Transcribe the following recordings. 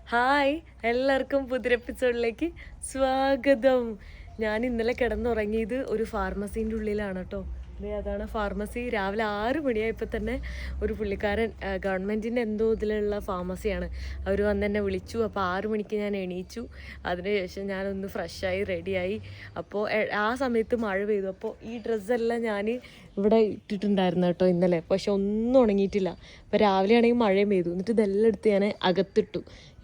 Hi, എല്ലാവർക്കും പുതിയ എപ്പിസോഡിലേക്ക് സ്വാഗതം. ഞാൻ ഇന്നലെ കിടന്നുറങ്ങിയത് ഒരു ഫാർമസീൻ്റെ ഉള്ളിലാണ് കേട്ടോ. അതാണ് ഫാർമസി. രാവിലെ 6 മണിയായപ്പോൾ തന്നെ ഒരു പുള്ളിക്കാരൻ ഗവൺമെൻറ്റിൻ്റെ എന്തോ ഇതിലുള്ള ഫാർമസിയാണ്. അവർ വന്ന് എന്നെ വിളിച്ചു. അപ്പോൾ 6 മണിക്ക് ഞാൻ എണീച്ചു. അതിനുശേഷം ഞാനൊന്ന് ഫ്രഷായി റെഡിയായി. അപ്പോൾ ആ സമയത്ത് മഴ പെയ്തു. അപ്പോൾ ഈ ഡ്രസ്സെല്ലാം ഞാൻ ഇവിടെ ഇട്ടിട്ടുണ്ടായിരുന്നു കേട്ടോ ഇന്നലെ. പക്ഷെ ഒന്നും ഉണങ്ങിയിട്ടില്ല. അപ്പോൾ രാവിലെ ആണെങ്കിൽ മഴയും പെയ്തു. എന്നിട്ട് ഇതെല്ലാം എടുത്ത് ഞാൻ അകത്തിട്ടു.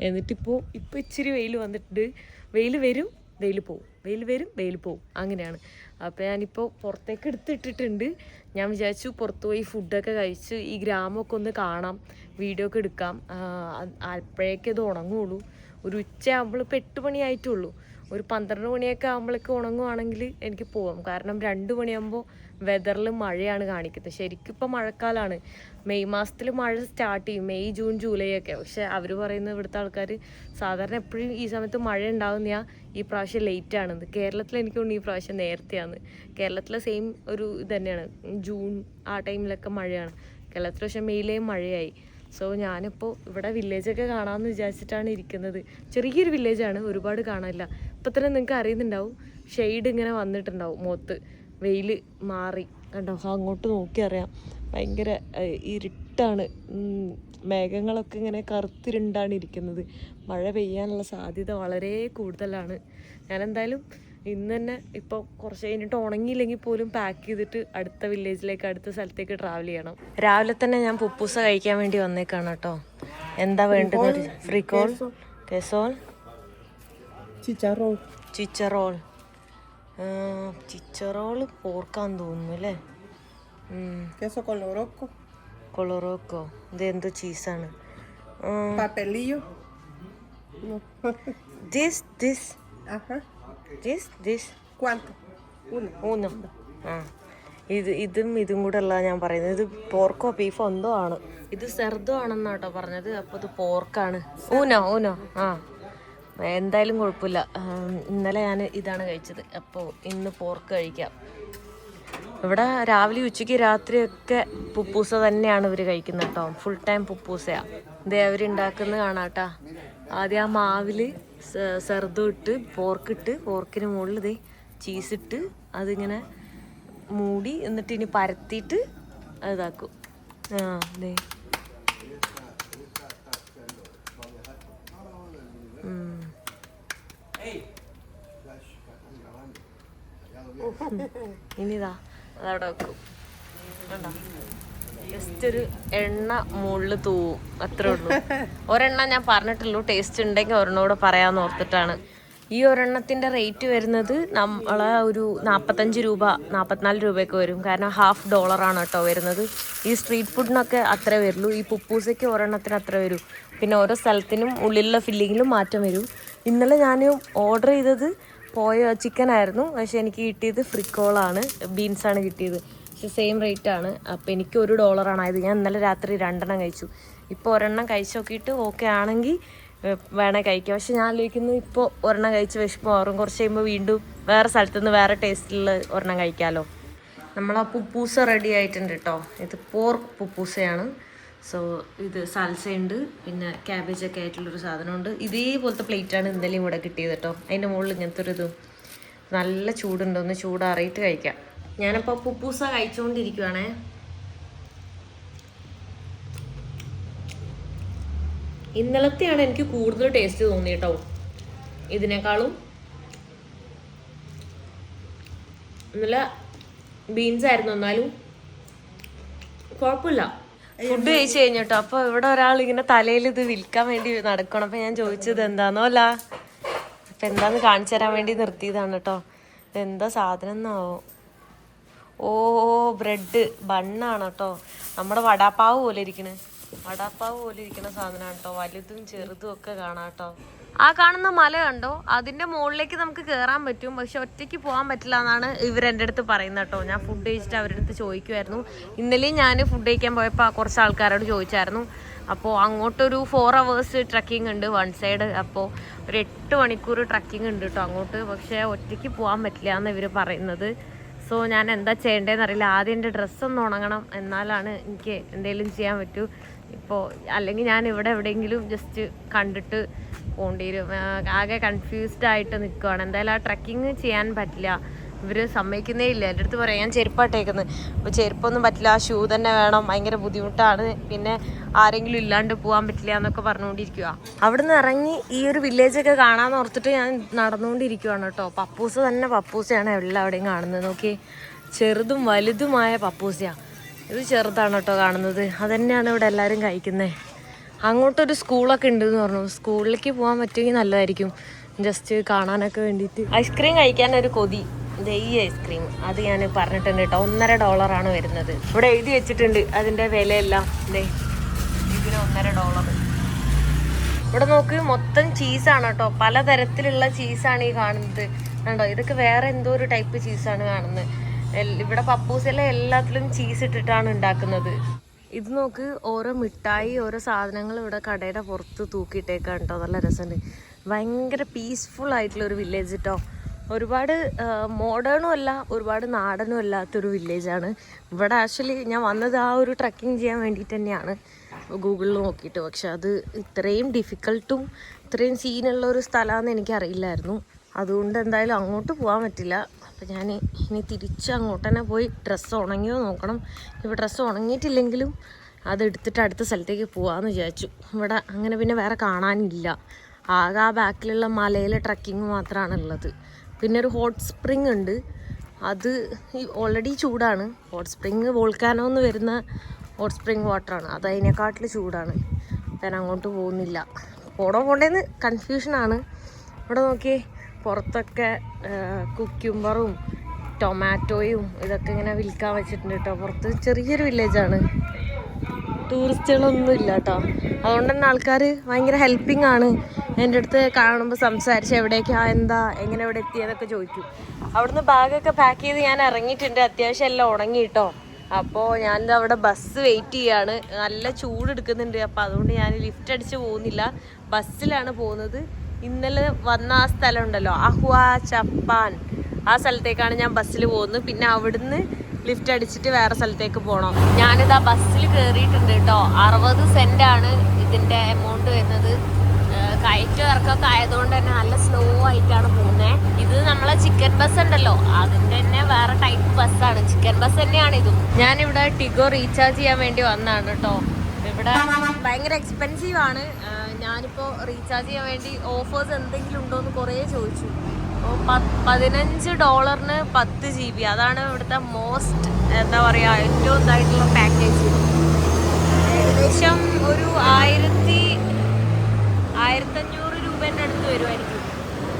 എന്നിട്ടിപ്പോൾ ഇച്ചിരി വെയിൽ വന്നിട്ടുണ്ട്. വെയിൽ വരും, വെയിൽ പോവും, വെയിൽ വരും, വെയിൽ പോവും, അങ്ങനെയാണ്. അപ്പോൾ ഞാനിപ്പോൾ പുറത്തേക്ക് എടുത്തിട്ടിട്ടുണ്ട്. ഞാൻ വിചാരിച്ചു പുറത്ത് പോയി ഫുഡൊക്കെ കഴിച്ച് ഈ ഗ്രാമമൊക്കെ ഒന്ന് കാണാം, വീഡിയോ ഒക്കെ എടുക്കാം. അപ്പോഴേക്കും ഇത് ഉണങ്ങുള്ളൂ. ഒരു ഉച്ചയാകുമ്പോൾ ഇപ്പോൾ 8 മണിയായിട്ടുള്ളൂ. ഒരു 12 മണിയൊക്കെ ആകുമ്പോഴേക്ക് ഉണങ്ങുവാണെങ്കിൽ എനിക്ക് പോവാം. കാരണം 2 മണിയാകുമ്പോൾ വെതറിൽ മഴയാണ് കാണിക്കുന്നത്. ശരിക്കും ഇപ്പോൾ മഴക്കാലമാണ്. മെയ് മാസത്തിൽ മഴ സ്റ്റാർട്ട് ചെയ്യും, മെയ് ജൂൺ ജൂലൈ ഒക്കെ. പക്ഷെ അവർ പറയുന്നത് ഇവിടുത്തെ ആൾക്കാർ സാധാരണ എപ്പോഴും ഈ സമയത്ത് മഴ ഉണ്ടാകുന്ന ഈ പ്രാവശ്യം ലേറ്റ് ആണെന്ന്. കേരളത്തിൽ എനിക്ക് തോന്നുന്നു ഈ പ്രാവശ്യം നേരത്തെയാണ്. കേരളത്തിലെ സെയിം ഒരു ഇത് തന്നെയാണ്. ജൂൺ ആ ടൈമിലൊക്കെ മഴയാണ്. കേരളത്തിൽ പക്ഷേ മെയിലേയും മഴയായി. സോ ഞാനിപ്പോൾ ഇവിടെ വില്ലേജൊക്കെ കാണാമെന്ന് വിചാരിച്ചിട്ടാണ് ഇരിക്കുന്നത്. ചെറിയൊരു വില്ലേജാണ്, ഒരുപാട് കാണാനില്ല. ഇപ്പം തന്നെ നിങ്ങൾക്ക് അറിയുന്നുണ്ടാവും, ഷെയ്ഡ് ഇങ്ങനെ വന്നിട്ടുണ്ടാവും മുഖത്ത്. വെയിൽ മാറി കണ്ടോ, അങ്ങോട്ട് നോക്കി അറിയാം. ഭയങ്കര ഇരുട്ടാണ്, മേഘങ്ങളൊക്കെ ഇങ്ങനെ കറുത്തിരുണ്ടാണ് ഇരിക്കുന്നത്. മഴ പെയ്യാനുള്ള സാധ്യത വളരെ കൂടുതലാണ്. ഞാനെന്തായാലും ഇന്ന് തന്നെ ഇപ്പോൾ കുറച്ച് കഴിഞ്ഞിട്ട് ഉണങ്ങിയില്ലെങ്കിൽ പോലും പാക്ക് ചെയ്തിട്ട് അടുത്ത വില്ലേജിലേക്ക്, അടുത്ത സ്ഥലത്തേക്ക് ട്രാവൽ ചെയ്യണം. രാവിലെ തന്നെ ഞാൻ പുപ്പൂസ കഴിക്കാൻ വേണ്ടി വന്നേക്കാണ് കേട്ടോ. എന്താ വേണ്ടത്? ഫ്രിക്കോൾ, കെസോൾ, ചിച്ചറോൾ. ചിച്ചറോള് പോർക്കാന്ന് തോന്നുന്നു അല്ലേ? കൊളറോക്കോ. ഇത് എന്തോ ചീസാണ്. ഇതും കൂടെ അല്ല ഞാൻ പറയുന്നത്. ഇത് പോർക്കോ ബീഫോ എന്തോ ആണ്. ഇത് സെർദോ ആണെന്നാട്ടോ പറഞ്ഞത്. അപ്പോൾ ഇത് പോർക്കാണ്. ഊനോ. എന്തായാലും കുഴപ്പമില്ല. ഇന്നലെ ഞാൻ ഇതാണ് കഴിച്ചത്. അപ്പോൾ ഇന്ന് പോർക്ക് കഴിക്കാം. ഇവിടെ രാവിലെ ഉച്ചയ്ക്ക് രാത്രിയൊക്കെ പുപ്പൂസ തന്നെയാണ് ഇവർ കഴിക്കുന്നത് കേട്ടോ. ഫുൾ ടൈം പുപ്പൂസയാണ്. ഇതേ അവരുണ്ടാക്കുന്നത് കാണാട്ടാ. ആദ്യം ആ മാവിൽ സെർദോ ഇട്ട് പോർക്കിട്ട്, പോർക്കിന് മുകളിൽ ഇതേ ചീസിട്ട് അതിങ്ങനെ മൂടി, എന്നിട്ട് ഇനി പരത്തിയിട്ട് ഇതാക്കും. അതെ. ഇനിതാ അതവിടെ വെക്കും. കണ്ടോ, ജസ്റ്റ് ഒരു എണ്ണ മുകളിൽ തൂവും, അത്രേ ഉള്ളൂ. ഒരെണ്ണം ഞാൻ പറഞ്ഞിട്ടുള്ളൂ. ടേസ്റ്റ് ഉണ്ടെങ്കിൽ ഒരെണ്ണോടെ പറയാമെന്ന് ഓർത്തിട്ടാണ്. ഈ ഒരെണ്ണത്തിൻ്റെ റേറ്റ് വരുന്നത് നമ്മളെ ഒരു 45 രൂപ 44 രൂപയൊക്കെ വരും. കാരണം $50 കേട്ടോ വരുന്നത്. ഈ സ്ട്രീറ്റ് ഫുഡിനൊക്കെ അത്രേ വരുള്ളൂ. ഈ പുപ്പൂസയ്ക്ക് ഒരെണ്ണത്തിന് അത്ര വരും. പിന്നെ ഓരോ സ്ഥലത്തിനും ഉള്ളിലുള്ള ഫില്ലിങ്ങിലും മാറ്റം വരും. ഇന്നലെ ഞാൻ ഓർഡർ ചെയ്തത് ചിക്കനായിരുന്നു. പക്ഷെ എനിക്ക് കിട്ടിയത് ഫ്രിക്കോളാണ്, ബീൻസാണ് കിട്ടിയത്. പക്ഷെ സെയിം റേറ്റാണ്. അപ്പോൾ എനിക്ക് $1 ആയത്. ഞാൻ ഇന്നലെ രാത്രി 2 എണ്ണം കഴിച്ചു. ഇപ്പോൾ ഒരെണ്ണം കഴിച്ച് നോക്കിയിട്ട് ഓക്കെ ആണെങ്കിൽ വേണേൽ കഴിക്കാം. പക്ഷെ ഞാൻ ആലോചിക്കുന്നത് ഇപ്പോൾ ഒരെണ്ണം കഴിച്ച് വിശപ്പ് മാറും. കുറച്ച് കഴിയുമ്പോൾ വീണ്ടും വേറെ സ്ഥലത്തുനിന്ന് വേറെ ടേസ്റ്റിലുള്ള ഒരെണ്ണം കഴിക്കാമല്ലോ. നമ്മളാ പുപ്പൂസ റെഡി ആയിട്ടുണ്ട് കേട്ടോ. ഇത് പോർക്ക് പുപ്പൂസയാണ്. സോ ഇത് സാൽസയുണ്ട്, പിന്നെ ക്യാബേജൊക്കെ ആയിട്ടുള്ളൊരു സാധനമുണ്ട്. ഇതേപോലത്തെ പ്ലേറ്റാണ് ഇന്നലെയും ഇവിടെ കിട്ടിയത് കേട്ടോ. അതിൻ്റെ മുകളിൽ ഇങ്ങനത്തെ ഒരു ഇതും. നല്ല ചൂടുണ്ട്, ഒന്ന് ചൂടാറിയിട്ട് കഴിക്കാം. ഞാനിപ്പോൾ പുപ്പൂസ കഴിച്ചുകൊണ്ടിരിക്കുവാണേ. ഇന്നലത്തെയാണ് എനിക്ക് കൂടുതൽ ടേസ്റ്റ് തോന്നി കേട്ടോ ഇതിനേക്കാളും. ഇന്നലെ ബീൻസ് ആയിരുന്നു, എന്നാലും കുഴപ്പമില്ല. ഫുഡ് കഴിച്ചു കഴിഞ്ഞിട്ടോ. അപ്പോൾ ഇവിടെ ഒരാൾ ഇങ്ങനെ തലയിൽ ഇത് വിൽക്കാൻ വേണ്ടി നടക്കണം. അപ്പോൾ ഞാൻ ചോദിച്ചത് എന്താണോ അല്ല, അപ്പം എന്താന്ന് കാണിച്ചു തരാൻ വേണ്ടി നിർത്തിയതാണ് കേട്ടോ. എന്താ സാധനം എന്നാവോ? ഓ, ബ്രെഡ് ബണ്ണാണ് കേട്ടോ. നമ്മുടെ വടാപ്പാവ് പോലെ ഇരിക്കണ സാധനമാണ് കേട്ടോ. വലുതും ചെറുതും ഒക്കെ കാണാം കേട്ടോ. ആ കാണുന്ന മല കണ്ടോ, അതിൻ്റെ മുകളിലേക്ക് നമുക്ക് കയറാൻ പറ്റും. പക്ഷെ ഒറ്റയ്ക്ക് പോകാൻ പറ്റില്ല എന്നാണ് ഇവരെൻ്റെ അടുത്ത് പറയുന്നത് കേട്ടോ. ഞാൻ ഫുഡ് കഴിച്ചിട്ട് അവരുടെ അടുത്ത് ചോദിക്കുമായിരുന്നു. ഇന്നലെയും ഞാൻ ഫുഡ് കഴിക്കാൻ പോയപ്പോൾ കുറച്ച് ആൾക്കാരോട് ചോദിച്ചായിരുന്നു. അപ്പോൾ അങ്ങോട്ടൊരു 4 hours ട്രക്കിംഗ് ഉണ്ട് വൺ സൈഡ്. അപ്പോൾ ഒരു 8 മണിക്കൂർ ട്രക്കിംഗ് ഉണ്ട് കേട്ടോ അങ്ങോട്ട്. പക്ഷേ ഒറ്റയ്ക്ക് പോകാൻ പറ്റില്ല എന്ന് ഇവർ പറയുന്നത്. സോ ഞാൻ എന്താ ചെയ്യേണ്ടതെന്ന് അറിയില്ല. ആദ്യം എൻ്റെ ഡ്രസ്സൊന്ന് ഉണങ്ങണം, എന്നാലാണ് എനിക്ക് എന്തെങ്കിലും ചെയ്യാൻ പറ്റൂ. ഇപ്പോൾ അല്ലെങ്കിൽ ഞാൻ ഇവിടെ എവിടെയെങ്കിലും ജസ്റ്റ് കണ്ടിട്ട് പോകേണ്ടി വരും. ആകെ കൺഫ്യൂസ്ഡ് ആയിട്ട് നിൽക്കുകയാണ്. എന്തായാലും ആ ട്രക്കിങ് ചെയ്യാൻ പറ്റില്ല, ഇവർ സമ്മതിക്കുന്നേ ഇല്ല. എൻ്റെ അടുത്ത് പറയാം ഞാൻ ചെരുപ്പാട്ടേക്കുന്നത്, അപ്പോൾ ചെരുപ്പൊന്നും പറ്റില്ല, ഷൂ തന്നെ വേണം, ഭയങ്കര ബുദ്ധിമുട്ടാണ്, പിന്നെ ആരെങ്കിലും ഇല്ലാണ്ട് പോകാൻ പറ്റില്ല എന്നൊക്കെ പറഞ്ഞുകൊണ്ടിരിക്കുക. അവിടെ നിന്ന് ഇറങ്ങി ഈ ഒരു വില്ലേജൊക്കെ കാണാമെന്ന് ഓർത്തിട്ട് ഞാൻ നടന്നുകൊണ്ടിരിക്കുകയാണ് കേട്ടോ. പപ്പൂസ തന്നെ പപ്പൂസയാണ് എല്ലാവിടെയും കാണുന്നത്. നോക്കി, ചെറുതും വലുതുമായ പപ്പൂസയാണ്. ഇത് ചെറുതാണ് കേട്ടോ കാണുന്നത്, അതുതന്നെയാണ് ഇവിടെ എല്ലാവരും കഴിക്കുന്നത്. അങ്ങോട്ടൊരു സ്കൂളൊക്കെ ഉണ്ടെന്ന് പറഞ്ഞു, സ്കൂളിലേക്ക് പോകാൻ പറ്റുമെങ്കിൽ നല്ലതായിരിക്കും, ജസ്റ്റ് കാണാനൊക്കെ വേണ്ടിയിട്ട്. ഐസ്ക്രീം കഴിക്കാനൊരു കൊതി, ഈ ഐസ്ക്രീം അത് ഞാൻ പറഞ്ഞിട്ടുണ്ട് കേട്ടോ. $1.50 വരുന്നത്. ഇവിടെ എഴുതി വെച്ചിട്ടുണ്ട് അതിൻ്റെ വിലയെല്ലാം. ഇതിന് $1.50. ഇവിടെ നോക്ക്, മൊത്തം ചീസാണ് കേട്ടോ, പലതരത്തിലുള്ള ചീസാണ് ഈ കാണുന്നത് കണ്ടോ. ഇതൊക്കെ വേറെ എന്തോ ഒരു ടൈപ്പ് ചീസാണ് കാണുന്നത്. ഇവിടെ പപ്പൂസെല്ലാം എല്ലാത്തിലും ചീസ് ഇട്ടിട്ടാണ് ഉണ്ടാക്കുന്നത്. ഇത് നോക്ക്, ഓരോ മിഠായി ഓരോ സാധനങ്ങൾ ഇവിടെ കടയുടെ പുറത്ത് തൂക്കിയിട്ടേക്കാണ് കേട്ടോ. നല്ല രസമുണ്ട്, ഭയങ്കര പീസ്ഫുൾ ആയിട്ടുള്ളൊരു വില്ലേജ് കേട്ടോ. ഒരുപാട് മോഡേണും അല്ല ഒരുപാട് നാടനും അല്ലാത്തൊരു വില്ലേജാണ്. ഇവിടെ ആക്ച്വലി ഞാൻ വന്നത് ആ ഒരു ട്രക്കിങ് ചെയ്യാൻ വേണ്ടിയിട്ട് തന്നെയാണ് ഗൂഗിളിൽ നോക്കിയിട്ട്. പക്ഷെ അത് ഇത്രയും ഡിഫിക്കൽട്ടും ഇത്രയും സീനുള്ള ഒരു സ്ഥലമാണെന്ന് എനിക്കറിയില്ലായിരുന്നു. അതുകൊണ്ട് എന്തായാലും അങ്ങോട്ട് പോകാൻ പറ്റില്ല. അപ്പോൾ ഞാൻ ഇനി തിരിച്ച് അങ്ങോട്ട് തന്നെ പോയി ഡ്രസ്സ് ഉണങ്ങിയോ നോക്കണം. ഇപ്പോൾ ഡ്രസ്സ് ഉണങ്ങിയിട്ടില്ലെങ്കിലും അതെടുത്തിട്ട് അടുത്ത സ്ഥലത്തേക്ക് പോകാമെന്ന് വിചാരിച്ചു. ഇവിടെ അങ്ങനെ പിന്നെ വേറെ കാണാനില്ല, ആകെ ആ ബാക്കിലുള്ള മലയിലെ ട്രക്കിങ് മാത്രമാണ് ഉള്ളത്. പിന്നെ ഒരു ഹോട്ട് സ്പ്രിങ് ഉണ്ട്, അത് ഓൾറെഡി ചൂടാണ്. ഹോട്ട് സ്പ്രിങ് വോൾക്കാനോന്ന് വരുന്ന ഹോട്ട് സ്പ്രിങ് വാട്ടറാണ്, അത് അതിനെക്കാട്ടിൽ ചൂടാണ്. ഞാൻ അങ്ങോട്ട് പോകുന്നില്ല, പോണ്ടേന്ന് കൺഫ്യൂഷനാണ്. ഇവിടെ നോക്കിയേ, പുറത്തൊക്കെ കുക്യുംബറും ടൊമാറ്റോയും ഇതൊക്കെ ഇങ്ങനെ വിൽക്കാൻ വെച്ചിട്ടുണ്ട് കേട്ടോ. പുറത്ത് ചെറിയൊരു വില്ലേജാണ്, ടൂറിസ്റ്റുകളൊന്നും ഇല്ല കേട്ടോ. അതുകൊണ്ട് തന്നെ ആൾക്കാർ ഭയങ്കര ഹെൽപ്പിംഗ് ആണ്. എൻ്റെ അടുത്ത് കാണുമ്പോൾ സംസാരിച്ച് എവിടേക്കാ എന്താ എങ്ങനെ ഇവിടെ എത്തിയതൊക്കെ ചോദിക്കും. അവിടുന്ന് ബാഗൊക്കെ പാക്ക് ചെയ്ത് ഞാൻ ഇറങ്ങിയിട്ടുണ്ട്, അത്യാവശ്യം എല്ലാം ഉണങ്ങി കേട്ടോ. അപ്പോൾ ഞാനിത് അവിടെ ബസ് വെയിറ്റ് ചെയ്യാണ്, നല്ല ചൂടെടുക്കുന്നുണ്ട്. അപ്പോൾ അതുകൊണ്ട് ഞാൻ ലിഫ്റ്റ് അടിച്ച് പോകുന്നില്ല, ബസ്സിലാണ് പോകുന്നത്. ഇന്നലെ വന്ന ആ സ്ഥലം ഉണ്ടല്ലോ, അഹ്വാ ചപ്പാൻ, ആ സ്ഥലത്തേക്കാണ് ഞാൻ ബസ്സിൽ പോകുന്നത്. പിന്നെ അവിടുന്ന് ലിഫ്റ്റ് അടിച്ചിട്ട് വേറെ സ്ഥലത്തേക്ക് പോകണം. ഞാനിതാ ബസ്സിൽ കയറിയിട്ടുണ്ട് കേട്ടോ. 60 സെൻറ്റാണ് ഇതിൻ്റെ എമൗണ്ട് വരുന്നത്. കയറ്റം ഇറക്കമൊക്കെ ആയതുകൊണ്ട് തന്നെ നല്ല സ്ലോ ആയിട്ടാണ് പോകുന്നത്. ഇത് നമ്മളെ ചിക്കൻ ബസ് ഉണ്ടല്ലോ, അതിൻ്റെ തന്നെ വേറെ ടൈപ്പ് ബസ്സാണ്, ചിക്കൻ ബസ് തന്നെയാണ് ഇതും. ഞാനിവിടെ ടിഗോ റീചാർജ് ചെയ്യാൻ വേണ്ടി വന്നതാണ് കേട്ടോ. ഇവിടെ ഭയങ്കര എക്സ്പെൻസീവ് ആണ്. ഞാനിപ്പോൾ റീചാർജ് ചെയ്യാൻ വേണ്ടി ഓഫേഴ്സ് എന്തെങ്കിലും ഉണ്ടോ എന്ന് കുറേ ചോദിച്ചു. $15 10 GB, അതാണ് ഇവിടുത്തെ മോസ്റ്റ് എന്താ പറയുക ഏറ്റവും ഇതായിട്ടുള്ള പാക്കേജ്. ഏകദേശം ഒരു 1500 രൂപേൻ്റെ അടുത്ത് വരുമായിരിക്കും.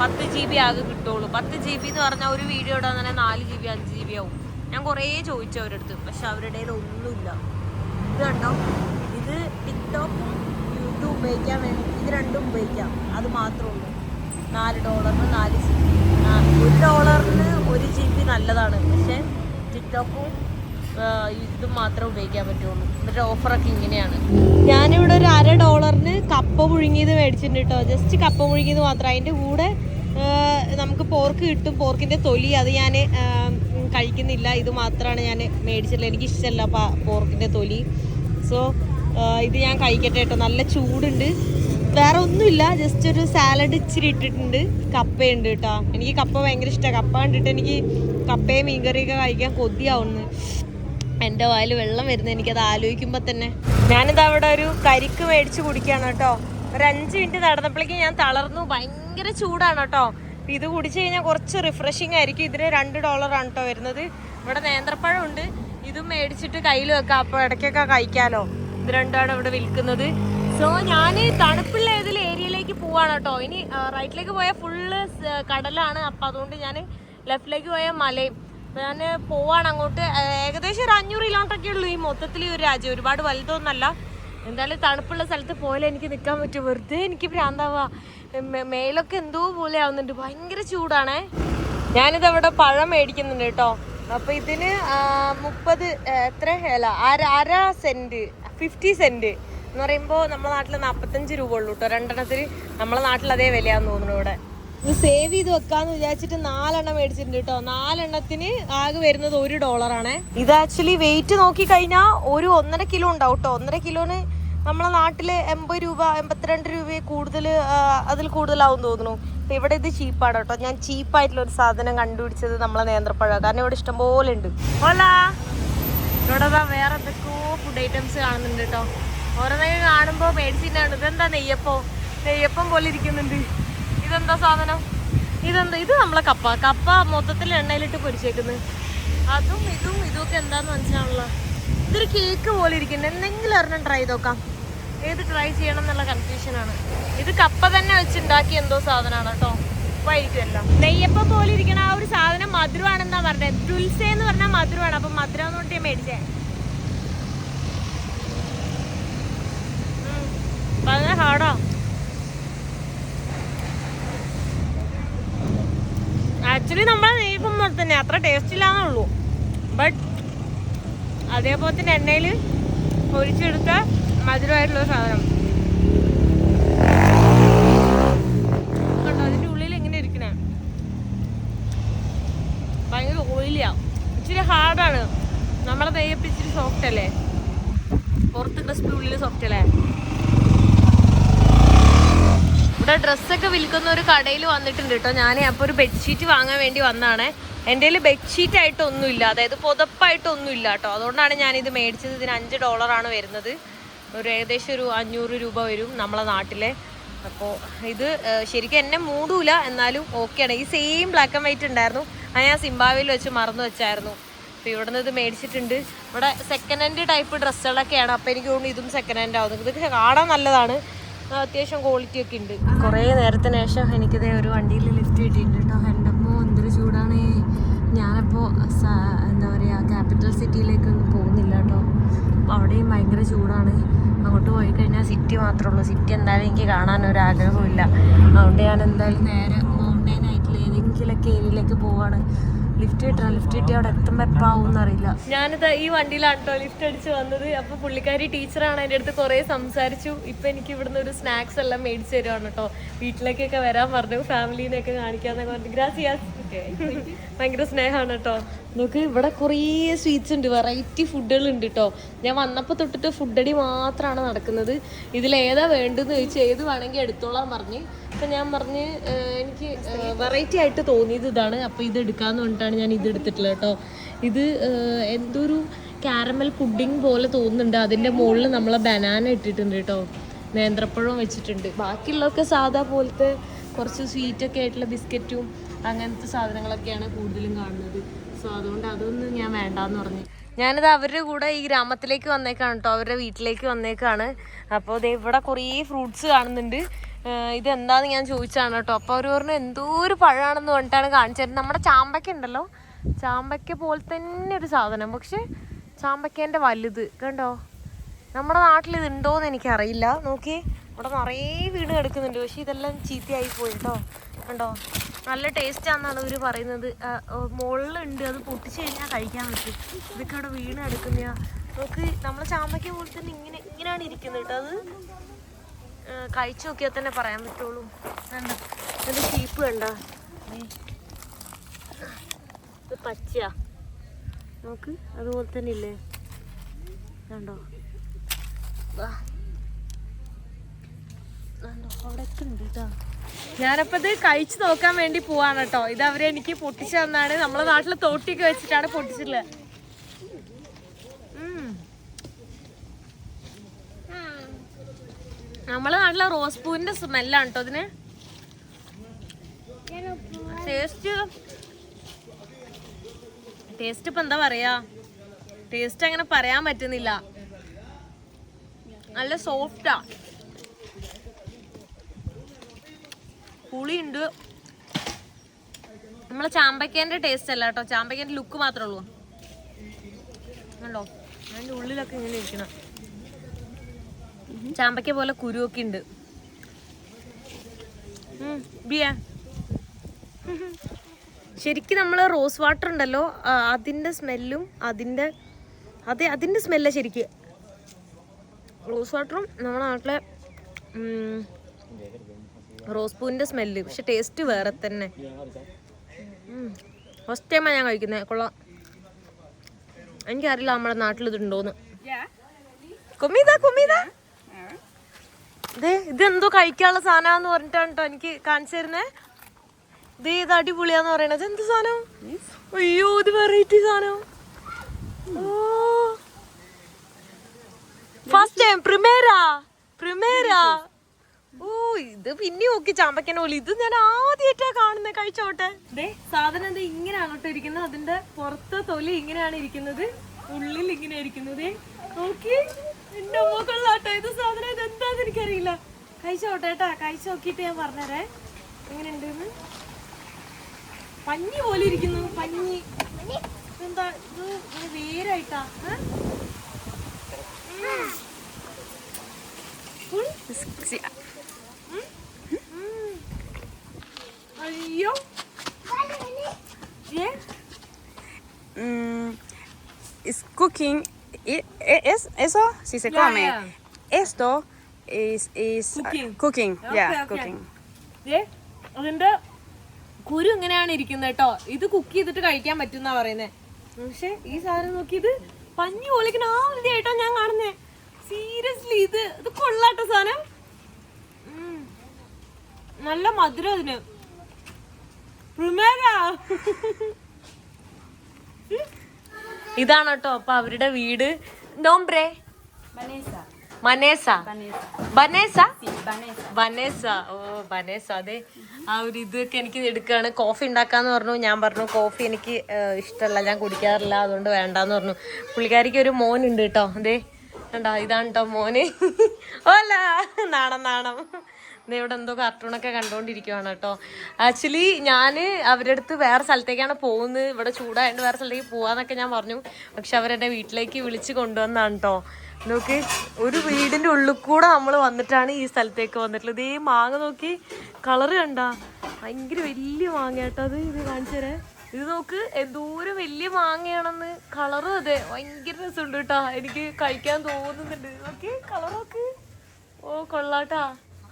10 GB ആകെ കിട്ടുള്ളൂ. 10 GB എന്ന് പറഞ്ഞാൽ ഒരു വീഡിയോ ഇടാൻ തന്നെ 4 GB 5 GB ആവും. ഞാൻ കുറേ ചോദിച്ചു അവരടുത്ത്, പക്ഷെ അവരുടെ കയ്യിൽ ഒന്നുമില്ല. ഇത് കണ്ടോ, ഇത് ടിക്ടോക്കും യൂട്യൂബ് ഉപയോഗിക്കാൻ വേണ്ടി ഇത് രണ്ടും ഉപയോഗിക്കാം, അത് മാത്രമേ ഉള്ളൂ. $4 4 GB. $1 1 GB നല്ലതാണ്, പക്ഷെ ടിക്ടോക്കും ഇതും മാത്രമേ ഉപയോഗിക്കാൻ പറ്റുള്ളൂ. എന്നിട്ട് ഓഫറൊക്കെ ഇങ്ങനെയാണ്. ഞാനിവിടെ ഒരു $1 കപ്പ പുഴുങ്ങിയത് മേടിച്ചിട്ടുണ്ട് കേട്ടോ. ജസ്റ്റ് കപ്പ പുഴുങ്ങിയത് മാത്രം. അതിൻ്റെ കൂടെ നമുക്ക് പോർക്ക് കിട്ടും, പോർക്കിൻ്റെ തൊലി, അത് ഞാൻ കഴിക്കുന്നില്ല. ഇത് മാത്രമാണ് ഞാൻ മേടിച്ചിട്ടുള്ളത്, എനിക്ക് ഇഷ്ടമല്ല പോർക്കിൻ്റെ തൊലി. സോ ഇത് ഞാൻ കഴിക്കട്ടെ കേട്ടോ. നല്ല ചൂടുണ്ട്, വേറെ ഒന്നുമില്ല, ജസ്റ്റ് ഒരു സാലഡ് ഇച്ചിരി ഇട്ടിട്ടുണ്ട്. കപ്പയുണ്ട് കേട്ടോ, എനിക്ക് കപ്പ ഭയങ്കര ഇഷ്ടമാണ്. കപ്പ കണ്ടിട്ട് എനിക്ക് കപ്പയും മീൻകറിയൊക്കെ കഴിക്കാൻ കൊതിയാവുന്നു. എൻ്റെ വായിൽ വെള്ളം വരുന്നത് എനിക്കത് ആലോചിക്കുമ്പോൾ തന്നെ. ഞാനിത് അവിടെ ഒരു കരിക്ക് മേടിച്ച് കുടിക്കുകയാണ് കേട്ടോ. ഒരു 5 മിനിറ്റ് നടന്നപ്പോഴേക്കും ഞാൻ തളർന്നു, ഭയങ്കര ചൂടാണ് കേട്ടോ. ഇത് കുടിച്ചു കഴിഞ്ഞാൽ കുറച്ച് റിഫ്രഷിങ് ആയിരിക്കും. ഇതിന് $2 ആണ് കേട്ടോ വരുന്നത്. ഇവിടെ നേന്ത്രപ്പഴം ഉണ്ട്, ഇതും മേടിച്ചിട്ട് കയ്യിൽ വെക്കാം, അപ്പോൾ ഇടയ്ക്കൊക്കെ കഴിക്കാമല്ലോ. ഇത് രണ്ടാണ് ഇവിടെ വിൽക്കുന്നത്. സോ ഞാൻ തണുപ്പുള്ള ഏതെങ്കിലും ഏരിയയിലേക്ക് പോവാണ് കേട്ടോ. ഇനി റൈറ്റിലേക്ക് പോയാൽ ഫുള്ള് കടലാണ്, അപ്പം അതുകൊണ്ട് ഞാൻ ലെഫ്റ്റിലേക്ക് പോയാൽ മലയും. ഞാൻ പോവാണ് അങ്ങോട്ട്. ഏകദേശം ഒരു 500 കിലോമീറ്ററൊക്കെ ഉള്ളൂ ഈ മൊത്തത്തിൽ ഒരു രാജ്യം, ഒരുപാട് വലുതൊന്നല്ല. എന്തായാലും തണുപ്പുള്ള സ്ഥലത്ത് പോയാലേ എനിക്ക് നിൽക്കാൻ പറ്റും. വെറുതെ എനിക്ക് ഭ്രാന്താവുക, മേലൊക്കെ എന്തോ പോലെ ആവുന്നുണ്ട്, ഭയങ്കര ചൂടാണേ. ഞാനിതവിടെ പഴം മേടിക്കുന്നുണ്ട് കേട്ടോ. അപ്പോൾ ഇതിന് 30 എത്ര അര സെൻറ്റ് 50 സെൻറ്റ് എന്ന് പറയുമ്പോൾ നമ്മളെ നാട്ടിൽ 45 രൂപ ഉള്ളൂ കേട്ടോ രണ്ടെണ്ണത്തിന്. നമ്മളെ നാട്ടിൽ അതേ വിലയാന്ന് തോന്നുന്നു. ഇവിടെ ഇത് സേവ് ചെയ്ത് വെക്കാന്ന് വിചാരിച്ചിട്ട് 4 എണ്ണം മേടിച്ചിട്ടുണ്ട് കേട്ടോ. 4 എണ്ണത്തിന് ആകെ വരുന്നത് $1 ആണേ. ഇത് ആക്ച്വലി വെയിറ്റ് നോക്കി കഴിഞ്ഞാൽ ഒരു 1.5 കിലോ ഉണ്ടാവും കേട്ടോ. 1.5 കിലോന് നമ്മളെ നാട്ടില് 80 രൂപ 82 രൂപയെ കൂടുതൽ അതിൽ കൂടുതലാവും തോന്നുന്നു. അപ്പൊ ഇവിടെ ഇത് ചീപ്പാണ് കേട്ടോ. ഞാൻ ചീപ്പായിട്ടുള്ള ഒരു സാധനം കണ്ടുപിടിച്ചത് നമ്മളെ നേന്ത്രപ്പഴം. കാരണം ഇവിടെ ഇഷ്ടംപോലെ ഉണ്ട്. ഇവിടെ വേറെ എന്തൊക്കെയോ ഫുഡ് ഐറ്റംസ് കാണുന്നുണ്ട് കേട്ടോ. ഓരോന്നൊക്കെ കാണുമ്പോ മേടിച്ചിട്ടാണ്. ഇതെന്താ നെയ്യപ്പം പോലെ ഇരിക്കുന്നുണ്ട്. ഇതെന്താ സാധനം? ഇത് നമ്മളെ കപ്പ മൊത്തത്തിൽ എണ്ണയിലിട്ട് പൊരിച്ചേക്കുന്നത്. അതും ഇതൊക്കെ എന്താന്ന് മനസ്സിലാണല്ലോ. ഇതൊരു കേക്ക് പോലെ ഇരിക്കുന്നത്. എന്തെങ്കിലും ഒരെണ്ണം ട്രൈ ചെയ്ത് നോക്കാം. ഏത് ട്രൈ ചെയ്യണം എന്നുള്ള കൺഫ്യൂഷനാണ്. ഇത് കപ്പ തന്നെ വെച്ചുണ്ടാക്കിയ എന്തോ സാധനമാണ് കേട്ടോ. ഉപ്പായിരിക്കുമല്ലോ. നെയ്യപ്പം പോലെ ഇരിക്കണ ആ ഒരു സാധനം മധുരമാണെന്നാ പറഞ്ഞത്. ദുൽസെ എന്ന് പറഞ്ഞാൽ മധുരമാണ്. അപ്പം മധുരം എന്ന് പറഞ്ഞിട്ട് മേടിച്ചേ. വളരെ ഹാർഡോ. ആക്ച്വലി നമ്മളെ നെയ്യപ്പം പോലെ തന്നെ, അത്ര ടേസ്റ്റ് ഇല്ലാന്നേ ഉള്ളൂ. ബട്ട് അതേപോലെ തന്നെ എണ്ണയിൽ പൊരിച്ചെടുത്ത മധുരമായിട്ടുള്ള സാധനം കണ്ടോ. അതിൻ്റെ ഉള്ളിൽ എങ്ങനെ ഇരിക്കണേ, ഭയങ്കര ഓയിലിയാ. ഇച്ചിരി ഹാർഡാണ്. നമ്മളെ നെയ്യപ്പം ഇച്ചിരി സോഫ്റ്റ് അല്ലേ, പുറത്ത് ക്രിസ്പി ഉള്ളിൽ സോഫ്റ്റ് അല്ലേ. ഇവിടെ ഡ്രസ്സൊക്കെ വിൽക്കുന്ന ഒരു കടയിൽ വന്നിട്ടുണ്ട് കേട്ടോ. ഞാൻ അപ്പോൾ ഒരു ബെഡ്ഷീറ്റ് വാങ്ങാൻ വേണ്ടി വന്നതാണ്. എൻ്റെ കയ്യിൽ ബെഡ്ഷീറ്റ് ആയിട്ടൊന്നുമില്ല, അതായത് പുതപ്പായിട്ടൊന്നുമില്ല കേട്ടോ. അതുകൊണ്ടാണ് ഞാനിത് മേടിച്ചത്. ഇതിന് $5 വരുന്നത്. ഏകദേശം ഒരു 500 രൂപ വരും നമ്മളെ നാട്ടിലെ. അപ്പോൾ ഇത് ശരിക്കും എന്നെ മൂടൂല, എന്നാലും ഓക്കെയാണ്. ഈ സെയിം ബ്ലാക്ക് ആൻഡ് വൈറ്റ് ഉണ്ടായിരുന്നു, അത് ഞാൻ സിംബാബ്വേയിൽ വെച്ച് മറന്നു വെച്ചായിരുന്നു. അപ്പോൾ ഇവിടെ നിന്ന് ഇത് മേടിച്ചിട്ടുണ്ട്. ഇവിടെ സെക്കൻഡ് ഹാൻഡ് ടൈപ്പ് ഡ്രസ്സുകളൊക്കെയാണ്. അപ്പോൾ എനിക്ക് തോന്നുന്നു ഇതും സെക്കൻഡ് ഹാൻഡ് ആവുന്നത്. ഇത് കാണാൻ നല്ലതാണ്, അത്യാവശ്യം ക്വാളിറ്റി ഒക്കെ ഉണ്ട്. കുറേ നേരത്തിന് ശേഷം എനിക്കിതേ ഒരു വണ്ടിയിൽ ലിഫ്റ്റ് കിട്ടിയിട്ടുണ്ട് കേട്ടോ. എൻ്റെ അമ്മോ എന്തൊരു ചൂടാണ്. ഞാനപ്പോൾ എന്താ പറയുക, ക്യാപിറ്റൽ സിറ്റിയിലേക്കൊന്നും പോകുന്നില്ല കേട്ടോ. അപ്പോൾ അവിടെയും ഭയങ്കര ചൂടാണ്. അങ്ങോട്ട് പോയി കഴിഞ്ഞാൽ സിറ്റി മാത്രമേ ഉള്ളൂ. സിറ്റി എന്തായാലും എനിക്ക് കാണാനൊരാഗ്രഹമില്ല. അതുകൊണ്ട് ഞാൻ എന്തായാലും നേരെ മൗണ്ടൈൻ ആയിട്ടുള്ള ഏതെങ്കിലുമൊക്കെ ഏരിയയിലേക്ക് പോവാണ്. ലിഫ്റ്റ് കിട്ടി അവിടെ എത്തുമ്പോൾ എപ്പോൾ ആവും എന്നറിയില്ല. ഞാനിത് ഈ വണ്ടിയിലാണ് കേട്ടോ ലിഫ്റ്റ് അടിച്ച് വന്നത്. അപ്പോൾ പുള്ളിക്കാരി ടീച്ചറാണ്, എൻ്റെ അടുത്ത് കുറേ സംസാരിച്ചു. ഇപ്പം എനിക്ക് ഇവിടുന്ന് ഒരു സ്നാക്സ് എല്ലാം മേടിച്ച് തരുവാണ് കേട്ടോ. വീട്ടിലേക്കൊക്കെ വരാൻ പറഞ്ഞു, ഫാമിലീനെയൊക്കെ കാണിക്കാന്നൊക്കെ പറഞ്ഞു. ഗ്രാസിയാസ്. ഭയങ്കര സ്നേഹമാണ് കേട്ടോ. നമുക്ക് ഇവിടെ കുറേ സ്വീറ്റ്സ് ഉണ്ട്, വെറൈറ്റി ഫുഡുകൾ ഉണ്ട് കേട്ടോ. ഞാൻ വന്നപ്പോൾ തൊട്ടിട്ട് ഫുഡടി മാത്രമാണ് നടക്കുന്നത്. ഇതിലേതാ വേണ്ടതെന്ന് ചോദിച്ചാൽ ഏത് വേണമെങ്കിൽ എടുത്തോളാൻ പറഞ്ഞ്. അപ്പം ഞാൻ പറഞ്ഞ് എനിക്ക് വെറൈറ്റി ആയിട്ട് തോന്നിയത് ഇതാണ്, അപ്പോൾ ഇത് എടുക്കാമെന്ന് പറഞ്ഞിട്ടാണ് ഞാൻ ഇത് എടുത്തിട്ടുള്ളത് കേട്ടോ. ഇത് എന്തൊരു കാരമൽ പുഡിങ് പോലെ തോന്നുന്നുണ്ട്. അതിൻ്റെ മുകളിൽ നമ്മളെ ബനാന ഇട്ടിട്ടുണ്ട് കേട്ടോ, നേന്ത്രപ്പഴവും വെച്ചിട്ടുണ്ട്. ബാക്കിയുള്ളതൊക്കെ സാധാ പോലത്തെ കുറച്ച് സ്വീറ്റൊക്കെ ആയിട്ടുള്ള ബിസ്ക്കറ്റും അങ്ങനത്തെ സാധനങ്ങളൊക്കെയാണ് കൂടുതലും കാണുന്നത്. സോ അതുകൊണ്ട് അതൊന്നും ഞാൻ വേണ്ടാന്ന് പറഞ്ഞു. ഞാനിത് അവരുടെ കൂടെ ഈ ഗ്രാമത്തിലേക്ക് വന്നേക്കാണ് കേട്ടോ, അവരുടെ വീട്ടിലേക്ക് വന്നേക്കാണ്. അപ്പോൾ ദേ ഇവിടെ കുറേ ഫ്രൂട്ട്സ് കാണുന്നുണ്ട്. ഇതെന്താന്ന് ഞാൻ ചോദിച്ചാണ് കേട്ടോ. അപ്പോൾ അവർ പറഞ്ഞു എന്തോ ഒരു പഴമാണെന്ന് പറഞ്ഞിട്ടാണ് കാണിച്ചത്. നമ്മുടെ ചാമ്പയ്ക്ക ഉണ്ടല്ലോ, ചാമ്പയ്ക്ക പോലെ തന്നെ ഒരു സാധനം, പക്ഷെ ചാമ്പയ്ക്കേൻ്റെ വലുത് കണ്ടോ. നമ്മുടെ നാട്ടിൽ ഇതുണ്ടോയെന്ന് എനിക്കറിയില്ല. നോക്കി ഇവിടെ നിറയെ വീണ് കിടക്കുന്നുണ്ട്, പക്ഷെ ഇതെല്ലാം ചീത്തയായി പോയി കേട്ടോ. കണ്ടോ, നല്ല ടേസ്റ്റാണെന്നാണ് ഇവർ പറയുന്നത്. മുകളിലുണ്ട്, അത് പൊട്ടിച്ച് കഴിഞ്ഞാൽ കഴിക്കാൻ പറ്റും. ഇതൊക്കെ അവിടെ വീണ് കിടക്കുന്നതാ. നമുക്ക് നമ്മളെ ചാമ്പയ്ക്ക പോലെ തന്നെ ഇങ്ങനെയാണ് ഇരിക്കുന്നത് കേട്ടോ. അത് കഴിച്ചു നോക്കിയാൽ തന്നെ പറയാൻ പറ്റുള്ളൂ. കണ്ടോ അതിൻ്റെ ഷീപ്പ് കണ്ടോ, ഇത് പച്ചയാ. നോക്ക് അതുപോലെ തന്നെ ഇല്ലേ, കണ്ടോ അവിടെയൊക്കെ ഉണ്ട് കേട്ടോ. ഞാനപ്പോൾ ഇത് കഴിച്ചു നോക്കാൻ വേണ്ടി പോവാണ് കേട്ടോ. ഇത് അവരെനിക്ക് പൊട്ടിച്ചു തന്നാണ്. നമ്മളെ നാട്ടിൽ തോട്ടിയൊക്കെ വെച്ചിട്ടാണ് പൊട്ടിച്ചിട്ടുള്ളത്. നമ്മളെ നാട്ടിലെ റോസ് പൂവിന്റെ സ്മെല്ലാണ് കേട്ടോ അതിന്. ടേസ്റ്റ് ഇപ്പൊ എന്താ പറയാ, ടേസ്റ്റ് അങ്ങനെ പറയാൻ പറ്റുന്നില്ല. നല്ല സോഫ്റ്റാ, പുളിയുണ്ട്. നമ്മളെ ചാമ്പയ്ക്കേന്റെ ടേസ്റ്റ് അല്ല കേട്ടോ, ചാമ്പയ്ക്കേന്റെ ലുക്ക് മാത്രമേ ഉള്ളൂ. കണ്ടോ അതിൻ്റെ ഉള്ളിലൊക്കെ ഇങ്ങനെ ഇരിക്കണം. ചാമ്പയ്ക്ക പോലെ കുരുവൊക്കെ ഉണ്ട്. ശരിക്കും നമ്മൾ റോസ് വാട്ടർ ഉണ്ടല്ലോ, അതിൻ്റെ സ്മെല്ലും അതിൻ്റെ സ്മെല്ല ശരിക്ക്. റോസ് വാട്ടറും നമ്മുടെ നാട്ടിലെ റോസ് പൂവിൻ്റെ സ്മെല്ല്, പക്ഷെ ടേസ്റ്റ് വേറെ തന്നെ. ഫസ്റ്റ് ടൈമാണ് ഞാൻ കഴിക്കുന്നത്. കൊള്ളാം. എനിക്കറിയില്ല നമ്മുടെ നാട്ടിൽ ഇതുണ്ടോന്ന്. കുമിത ഇതെന്തോ കഴിക്കാനുള്ള സാധനമാന്ന് പറഞ്ഞിട്ടാണ് കേട്ടോ എനിക്ക് കാണിച്ചു തരുന്നേ. ഇത് അടിപൊളിയാന്ന് പറയണത്. എന്ത് സാധനം? അയ്യോ, ഇത് വെറൈറ്റി സാധനം. ഓ, ഫസ്റ്റ് ടൈം പ്രിമേരാ. ഓ, ഇത് പിന്നെ നോക്കി ചാമ്പക്കനെ പോലെ. ഇത് ഞാൻ ആദ്യമായിട്ടാ കാണുന്നത്. കഴിച്ചോട്ടെ. സാധനം എന്താ ഇങ്ങനെയാണ് കേട്ടോ ഇരിക്കുന്നത്. അതിന്റെ പുറത്തെ തൊലി ഇങ്ങനെയാണ് ഇരിക്കുന്നത്, ഉള്ളിൽ ഇങ്ങനെ ഇരിക്കുന്നത്. നോക്കി, എന്റെ മോക്കൊള്ളാട്ടോ ഇത് സാധനം. ഇത് എന്താന്ന് എനിക്കറിയില്ല. കഴിച്ചോട്ടെ കേട്ടാ. കഴിച്ചു നോക്കിട്ട് ഞാൻ പറഞ്ഞതരേ എങ്ങനെയുണ്ട്. പഞ്ഞി പോലെ ഇരിക്കുന്നു. പഞ്ഞി എന്താ ഇത് വേരായിട്ടാ. അയ്യോ, es cooking. Eso si se come. Esto is cooking. Yeah, cooking. അതിന്റെ കുരു ഇങ്ങനെയാണ് ഇരിക്കുന്നത് കേട്ടോ. ഇത് കുക്ക് ചെയ്തിട്ട് കഴിക്കാൻ പറ്റുന്നാ പറയുന്നേ. പക്ഷെ ഈ സാധനം നോക്കി, ഇത് പഞ്ഞി പോലെക്കുന്ന ആദ്യമായിട്ടോ ഞാൻ കാണുന്നേ. സീരിയസ്ലി ഇത് കൊള്ളാട്ടോ സാധനം. നല്ല മധുരം അതിന്. ഇതാണ് കേട്ടോ അപ്പൊ അവരുടെ വീട്. നോംബ്രേ ബനേസ. ഓ, ബനേസ. അതെ, ആ ഒരു ഇതൊക്കെ എനിക്ക് എടുക്കുകയാണ്. കോഫി ഉണ്ടാക്കാന്ന് പറഞ്ഞു. ഞാൻ പറഞ്ഞു കോഫി എനിക്ക് ഇഷ്ടമല്ല, ഞാൻ കുടിക്കാറില്ല, അതുകൊണ്ട് വേണ്ടാന്ന് പറഞ്ഞു. പുള്ളിക്കാരിക്ക് ഒരു മോനുണ്ട് കേട്ടോ. അതെ കണ്ടോ, ഇതാണ് കേട്ടോ മോന്. ഓല നാണം. ഇവിടെ എന്തോ കാർട്ടൂണൊക്കെ കണ്ടോണ്ടിരിക്കുവാണ് കേട്ടോ. ആക്ച്വലി ഞാൻ അവരുടെ അടുത്ത് വേറെ സ്ഥലത്തേക്കാണ് പോകുന്നത്. ഇവിടെ ചൂടായതുകൊണ്ട് വേറെ സ്ഥലത്തേക്ക് പോവാന്നൊക്കെ ഞാൻ പറഞ്ഞു. പക്ഷെ അവരെന്നെ വീട്ടിലേക്ക് വിളിച്ച് കൊണ്ടുവന്നാണ് കേട്ടോ. നോക്കി, ഒരു വീടിന്റെ ഉള്ളിൽ കൂടെ നമ്മൾ വന്നിട്ടാണ് ഈ സ്ഥലത്തേക്ക് വന്നിട്ടുള്ളത്. ഈ മാങ്ങ നോക്കി, കളറ് കണ്ട, ഭയങ്കര വലിയ മാങ്ങ കേട്ടോ. ഇത് കാണിച്ചു തരാം. ഇത് നോക്ക്, എന്തോരം വലിയ മാങ്ങയാണെന്ന്. കളറും അതെ, ഭയങ്കര രസമുണ്ട് കേട്ടോ. എനിക്ക് കഴിക്കാൻ തോന്നുന്നുണ്ട്. നോക്കി, കളറൊക്കെ. ഓ, കൊള്ളാട്ടാ.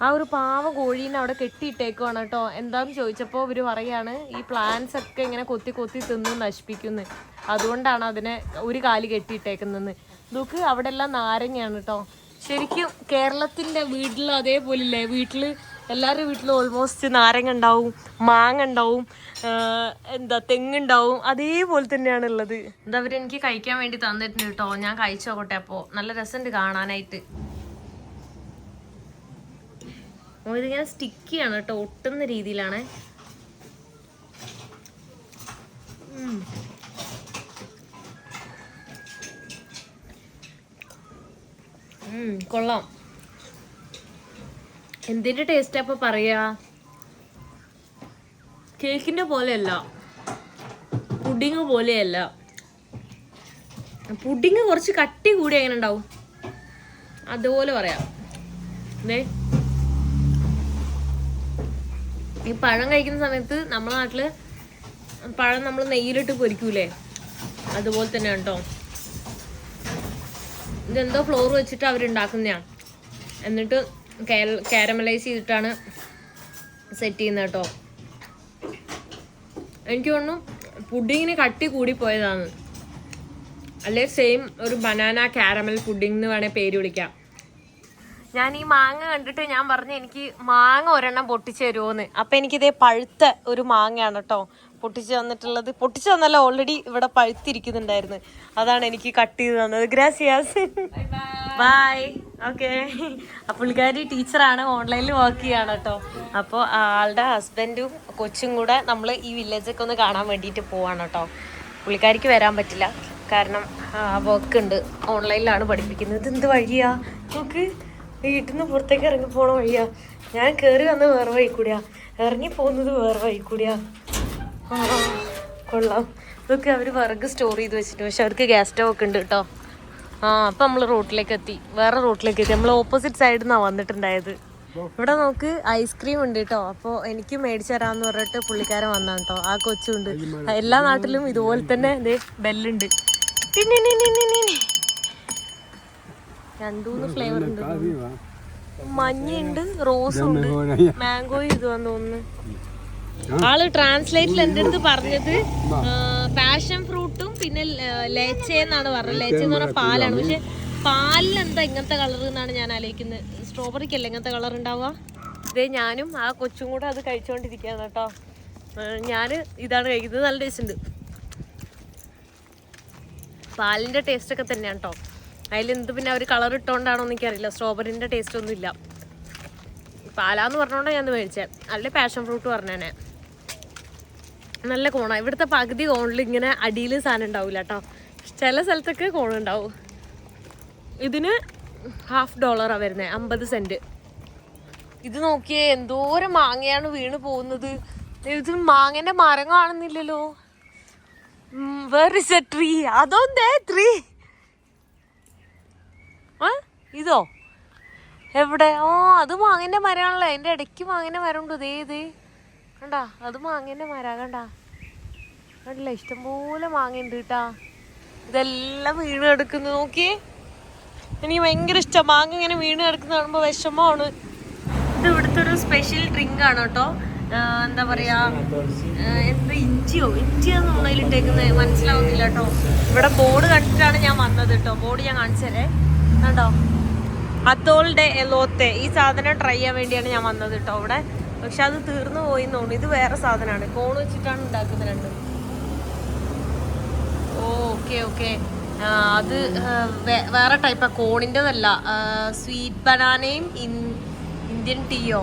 ആ ഒരു പാവ കോഴീനെ അവിടെ കെട്ടിയിട്ടേക്കുവാണ് കേട്ടോ. എന്താന്ന് ചോദിച്ചപ്പോൾ ഇവർ പറയാണ് ഈ പ്ലാന്റ്സ് ഒക്കെ ഇങ്ങനെ കൊത്തി തിന്ന് നശിപ്പിക്കുന്നു, അതുകൊണ്ടാണ് അതിനെ ഒരു കാല് കെട്ടിയിട്ടേക്കുന്നതെന്ന്. നോക്ക്, അവിടെ എല്ലാം നാരങ്ങയാണ് കേട്ടോ. ശരിക്കും കേരളത്തിന്റെ വീട്ടിൽ അതേപോലെ ഇല്ലേ, എല്ലാവരുടെ വീട്ടിലും ഓൾമോസ്റ്റ് നാരങ്ങ ഉണ്ടാവും, മാങ്ങ ഉണ്ടാവും, തെങ്ങുണ്ടാവും. അതേപോലെ തന്നെയാണ് ഉള്ളത്. എന്താ അവരെനിക്ക് കഴിക്കാൻ വേണ്ടി തന്നിട്ടുണ്ട് കേട്ടോ. ഞാൻ കഴിച്ചു നോക്കട്ടെ. അപ്പോൾ നല്ല രസമുണ്ട് കാണാനായിട്ട്. ഇതിങ്ങനെ സ്റ്റിക്കിയാണ് കേട്ടോ, ഒട്ടുന്ന രീതിയിലാണ്. കൊള്ളാം. എന്തിന്റെ ടേസ്റ്റ് അപ്പൊ പറയാ? കേക്കിന്റെ പോലെയല്ല, പുഡിങ് പോലെയല്ല. പുഡിങ് കുറച്ച് കട്ടി കൂടി എങ്ങനെ ഉണ്ടാവും അതുപോലെ പറയാം. ഈ പഴം കഴിക്കുന്ന സമയത്ത് നമ്മുടെ നാട്ടില് പഴം നമ്മൾ നെയ്യിലിട്ട് പൊരിക്കൂലേ, അതുപോലെ തന്നെയാണ് കേട്ടോ. ഇതെന്തോ ഫ്ലോർ വെച്ചിട്ട് അവരുണ്ടാക്കുന്നതാണ്. എന്നിട്ട് കാരമലൈസ് ചെയ്തിട്ടാണ് സെറ്റ് ചെയ്യുന്നത് കേട്ടോ. എനിക്ക് തോന്നുന്നു പുഡിങ്ങിന് കട്ടി കൂടി പോയതാണ്. അല്ലെ സെയിം ഒരു ബനാന കാരമൽ പുഡിംഗ് എന്ന് വേണേൽ പേര് വിളിക്കാം. ഞാൻ ഈ മാങ്ങ കണ്ടിട്ട് ഞാൻ പറഞ്ഞു എനിക്ക് മാങ്ങ ഒരെണ്ണം പൊട്ടിച്ച് തരുമോന്ന്. അപ്പം എനിക്കിതേ പഴുത്ത ഒരു മാങ്ങയാണ് കേട്ടോ പൊട്ടിച്ച് തന്നിട്ടുള്ളത്. പൊട്ടിച്ച് തന്നല്ല, ഓൾറെഡി ഇവിടെ പഴുത്തിരിക്കുന്നുണ്ടായിരുന്നു. അതാണ് എനിക്ക് കട്ട് ചെയ്ത് തന്നത്. ഗ്രാസിയാസ്, ബൈ. ഓക്കെ. പുള്ളിക്കാരി ടീച്ചറാണ്, ഓൺലൈനിൽ വർക്ക് ചെയ്യാണ് കേട്ടോ. അപ്പോൾ ആളുടെ ഹസ്ബൻഡും കൊച്ചും കൂടെ നമ്മൾ ഈ വില്ലേജൊക്കെ ഒന്ന് കാണാൻ വേണ്ടിയിട്ട് പോവാണ് കേട്ടോ. പുള്ളിക്കാരിക്ക് വരാൻ പറ്റില്ല, കാരണം വർക്ക് ഉണ്ട്, ഓൺലൈനിലാണ് പഠിപ്പിക്കുന്നത്. എന്ത് വഴിയാ നോക്ക്, വീട്ടിൽ നിന്ന് പുറത്തേക്ക് ഇറങ്ങി പോണ വഴിയാ. ഞാൻ കയറി വന്ന് വേറെ വഴി കൂടിയാ, ഇറങ്ങി പോകുന്നത് വേറെ വഴി കൂടിയാ. കൊള്ളാം. ഇതൊക്കെ അവർ വിറക് സ്റ്റോർ ചെയ്ത് വെച്ചിട്ട്, പക്ഷെ അവർക്ക് ഗ്യാസ് സ്റ്റവ് ഒക്കെ ഉണ്ട് കേട്ടോ. അപ്പം നമ്മൾ റോട്ടിലേക്ക് എത്തി, വേറെ റോട്ടിലേക്ക് എത്തി. നമ്മൾ ഓപ്പോസിറ്റ് സൈഡിൽ നിന്നാണ് വന്നിട്ടുണ്ടായത്. ഇവിടെ നോക്ക് ഐസ്ക്രീം ഉണ്ട് കേട്ടോ. അപ്പോൾ എനിക്ക് മേടിച്ചു തരാമെന്ന് പറഞ്ഞിട്ട് പുള്ളിക്കാരൻ വന്നാണ് കേട്ടോ. ആ കൊച്ചുണ്ട്. എല്ലാ നാട്ടിലും ഇതുപോലെ തന്നെ ഇതേ ബെല്ലുണ്ട്. രണ്ടൂന്ന് ഫ്ലേവർ ഉണ്ട്, മഞ്ഞയുണ്ട്, റോസും ഉണ്ട്, മാംഗോയും ഇതുവാന്ന് തോന്നുന്നു. ആള് ട്രാൻസ്ലേറ്റിൽ എൻ്റെ അടുത്ത് പറഞ്ഞത് പാഷൻ ഫ്രൂട്ടും പിന്നെ ലേച്ചെന്നാണ് പറഞ്ഞത്. ലേച്ച എന്ന് പറഞ്ഞാൽ പാലാണ്, പക്ഷെ പാലിലെന്താ ഇങ്ങനത്തെ കളർ എന്നാണ് ഞാൻ ആലോചിക്കുന്നത്. സ്ട്രോബെറിക്കല്ലേ ഇങ്ങനത്തെ കളർ ഉണ്ടാവുക? ഇതേ ഞാനും ആ കൊച്ചും കൂടെ അത് കഴിച്ചുകൊണ്ടിരിക്കുകയാണ് കേട്ടോ. ഞാൻ ഇതാണ് കഴിക്കുന്നത്. നല്ല ടേസ്റ്റ് ഉണ്ട്. പാലിൻ്റെ ടേസ്റ്റൊക്കെ തന്നെയാണ് കേട്ടോ. അതിലെന്ത് പിന്നെ അവർ കളർ ഇട്ടുകൊണ്ടാണോ എന്ന് എനിക്കറിയില്ല. സ്ട്രോബെറിൻ്റെ ടേസ്റ്റ് ഒന്നും ഇല്ല. പാലാന്ന് പറഞ്ഞുകൊണ്ടാണ് ഞാൻ മേടിച്ചത്. അല്ലെ പാഷൻ ഫ്രൂട്ട് പറഞ്ഞേനെ. നല്ല കോണാണ്. ഇവിടുത്തെ പകുതി കോണിൽ ഇങ്ങനെ അടിയിൽ സാധനം ഉണ്ടാവില്ല കേട്ടോ. ചില സ്ഥലത്തൊക്കെ കോണുണ്ടാവും. ഇതിന് $50 വരുന്നത്, 50 സെൻറ്റ്. ഇത് നോക്കിയേ എന്തോരം മാങ്ങയാണ് വീണ് പോകുന്നത്. ഇത് മാങ്ങേൻ്റെ മരം കാണുന്നില്ലല്ലോ. Where is a tree? അതൊന്നേ ട്രീ. ഇതോ എവിടെ? അത് മാങ്ങേൻ്റെ മരമാണല്ലോ. അതിൻ്റെ ഇടയ്ക്ക് മാങ്ങേൻ്റെ മരം ഉണ്ട്. ഇതേ കണ്ടാ, അത് മാങ്ങേൻ്റെ മരം കണ്ടാ. കണ്ടില്ല, ഇഷ്ടംപോലെ മാങ്ങയുണ്ട് കേട്ടാ. ഇതെല്ലാം വീണ് കിടക്കുന്നു. നോക്കിയേ, എനിക്ക് ഭയങ്കര ഇഷ്ടം മാങ്ങ ഇങ്ങനെ വീണ് കിടക്കുന്ന കാണുമ്പോൾ. വിഷമമാണ്. ഇത് ഇവിടുത്തെ ഒരു സ്പെഷ്യൽ ഡ്രിങ്ക് ആണ് കേട്ടോ. എന്താ പറയാ, എന്താ ഇഞ്ചിയാന്ന് ഉണയിലിട്ടേക്കുന്നത് മനസ്സിലാവുന്നില്ല കേട്ടോ. ഇവിടെ ബോർഡ് കണ്ടിട്ടാണ് ഞാൻ വന്നത് കേട്ടോ. ബോർഡ് ഞാൻ കാണിച്ചു തരേ. കണ്ടോ, അത്തോളുടെ എലോത്തെ. ഈ സാധനം ട്രൈ ചെയ്യാൻ വേണ്ടിയാണ് ഞാൻ വന്നത് കേട്ടോ ഇവിടെ. പക്ഷെ അത് തീർന്നു പോയി തോന്നുന്നു. ഇത് വേറെ സാധനമാണ്. കോൺ വെച്ചിട്ടാണ് ഉണ്ടാക്കുന്നത് രണ്ടും. ഓക്കെ അത് വേറെ ടൈപ്പാണ്. കോണിൻ്റെതല്ല. സ്വീറ്റ് ബനാനയും ഇന്ത്യൻ ടീയോ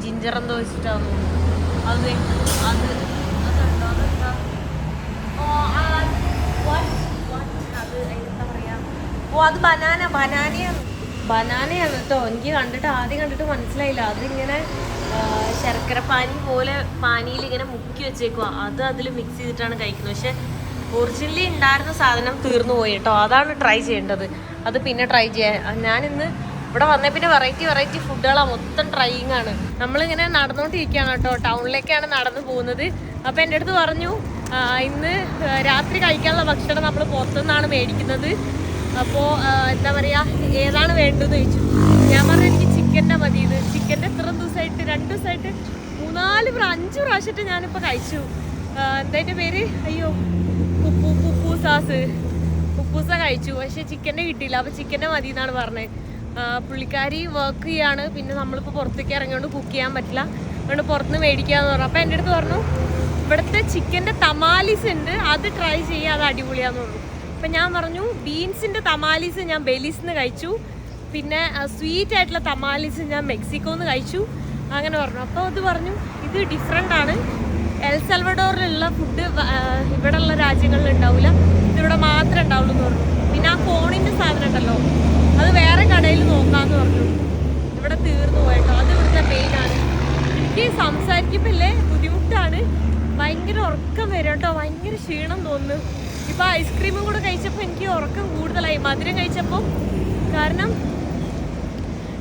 ജിഞ്ചർ എന്തോ വെച്ചിട്ടാണ് അത്. അത് ബനാനയാണ് കേട്ടോ. എനിക്ക് ആദ്യം കണ്ടിട്ട് മനസ്സിലായില്ല. അതിങ്ങനെ ശർക്കര പാനി പോലെ പാനിയിൽ ഇങ്ങനെ മുക്കി വെച്ചേക്കുക. അത് അതിൽ മിക്സ് ചെയ്തിട്ടാണ് കഴിക്കുന്നത്. പക്ഷെ ഒറിജിനലി ഉണ്ടായിരുന്ന സാധനം തീർന്നു പോയി കേട്ടോ. അതാണ് ട്രൈ ചെയ്യേണ്ടത്. അത് പിന്നെ ട്രൈ ചെയ്യാൻ. ഞാനിന്ന് ഇവിടെ വന്നേ പിന്നെ വെറൈറ്റി ഫുഡുകളാണ്. മൊത്തം ട്രൈയിങ് ആണ്. നമ്മളിങ്ങനെ നടന്നുകൊണ്ടിരിക്കുകയാണ് കേട്ടോ. ടൗണിലേക്കാണ് നടന്നു പോകുന്നത്. അപ്പോൾ എൻ്റെ അടുത്ത് പറഞ്ഞു ഇന്ന് രാത്രി കഴിക്കാനുള്ള ഭക്ഷണം നമ്മൾ പുറത്തുനിന്നാണ് മേടിക്കുന്നത്. അപ്പോൾ എന്താ പറയുക, ഏതാണ് വേണ്ടതെന്ന് ചോദിച്ചു. ഞാൻ പറഞ്ഞു എനിക്ക് ചിക്കൻ്റെ മതി. ഇത് ചിക്കൻ്റെ എത്ര ദിവസമായിട്ട്, 2 ദിവസമായിട്ട് 3-4 5 പ്രാവശ്യമായിട്ട് ഞാനിപ്പോൾ കഴിച്ചു. എന്താ എൻ്റെ പേര്, അയ്യോ, ഉപ്പൂസ കഴിച്ചു. പക്ഷെ ചിക്കൻ്റെ കിട്ടിയില്ല. അപ്പോൾ ചിക്കൻ്റെ മതി എന്നാണ് പറഞ്ഞത്. പുള്ളിക്കാരി വർക്ക് ചെയ്യാണ്. പിന്നെ നമ്മളിപ്പോൾ പുറത്തേക്ക് ഇറങ്ങിയോണ്ട് കുക്ക് ചെയ്യാൻ പറ്റില്ല. അതുകൊണ്ട് പുറത്തുനിന്ന് മേടിക്കാമെന്ന് പറഞ്ഞു. അപ്പോൾ എൻ്റെ അടുത്ത് പറഞ്ഞു ഇവിടുത്തെ ചിക്കൻ്റെ തമാലിസ് ഉണ്ട്, അത് ട്രൈ ചെയ്യുക, അത് അടിപൊളിയാന്ന് പറഞ്ഞു. അപ്പം ഞാൻ പറഞ്ഞു ബീൻസിൻ്റെ തമാലിസ് ഞാൻ ബെലീസിൽ നിന്ന് കഴിച്ചു. പിന്നെ സ്വീറ്റ് ആയിട്ടുള്ള തമാലിസ് ഞാൻ മെക്സിക്കോന്ന് കഴിച്ചു. അങ്ങനെ പറഞ്ഞു. അപ്പോൾ അത് പറഞ്ഞു ഇത് ഡിഫറെൻ്റ് ആണ്. എൽ സൽവഡോറിലുള്ള ഫുഡ് ഇവിടെ ഉള്ള രാജ്യങ്ങളിൽ ഉണ്ടാവില്ല, ഇതിവിടെ മാത്രമേ ഉണ്ടാവുള്ളൂ എന്ന് പറഞ്ഞു. പിന്നെ ആ കോണിൻ്റെ സാധനം ഉണ്ടല്ലോ, അത് വേറെ കടയിൽ നോക്കാമെന്ന് പറഞ്ഞു. ഇവിടെ തീർന്നു പോയിട്ടോ. അത് ഇവിടുത്തെ മെയിനാണ്. എനിക്ക് സംസാരിക്കുമ്പോഴല്ലേ ബുദ്ധിമുട്ടാണ്. ഭയങ്കര ഉറക്കം വരും കേട്ടോ. ഭയങ്കര ക്ഷീണം തോന്നുന്നു. ഇപ്പോൾ ഐസ്ക്രീമും കൂടെ കഴിച്ചപ്പോൾ എനിക്ക് ഉറക്കം കൂടുതലായി, മധുരം കഴിച്ചപ്പോൾ. കാരണം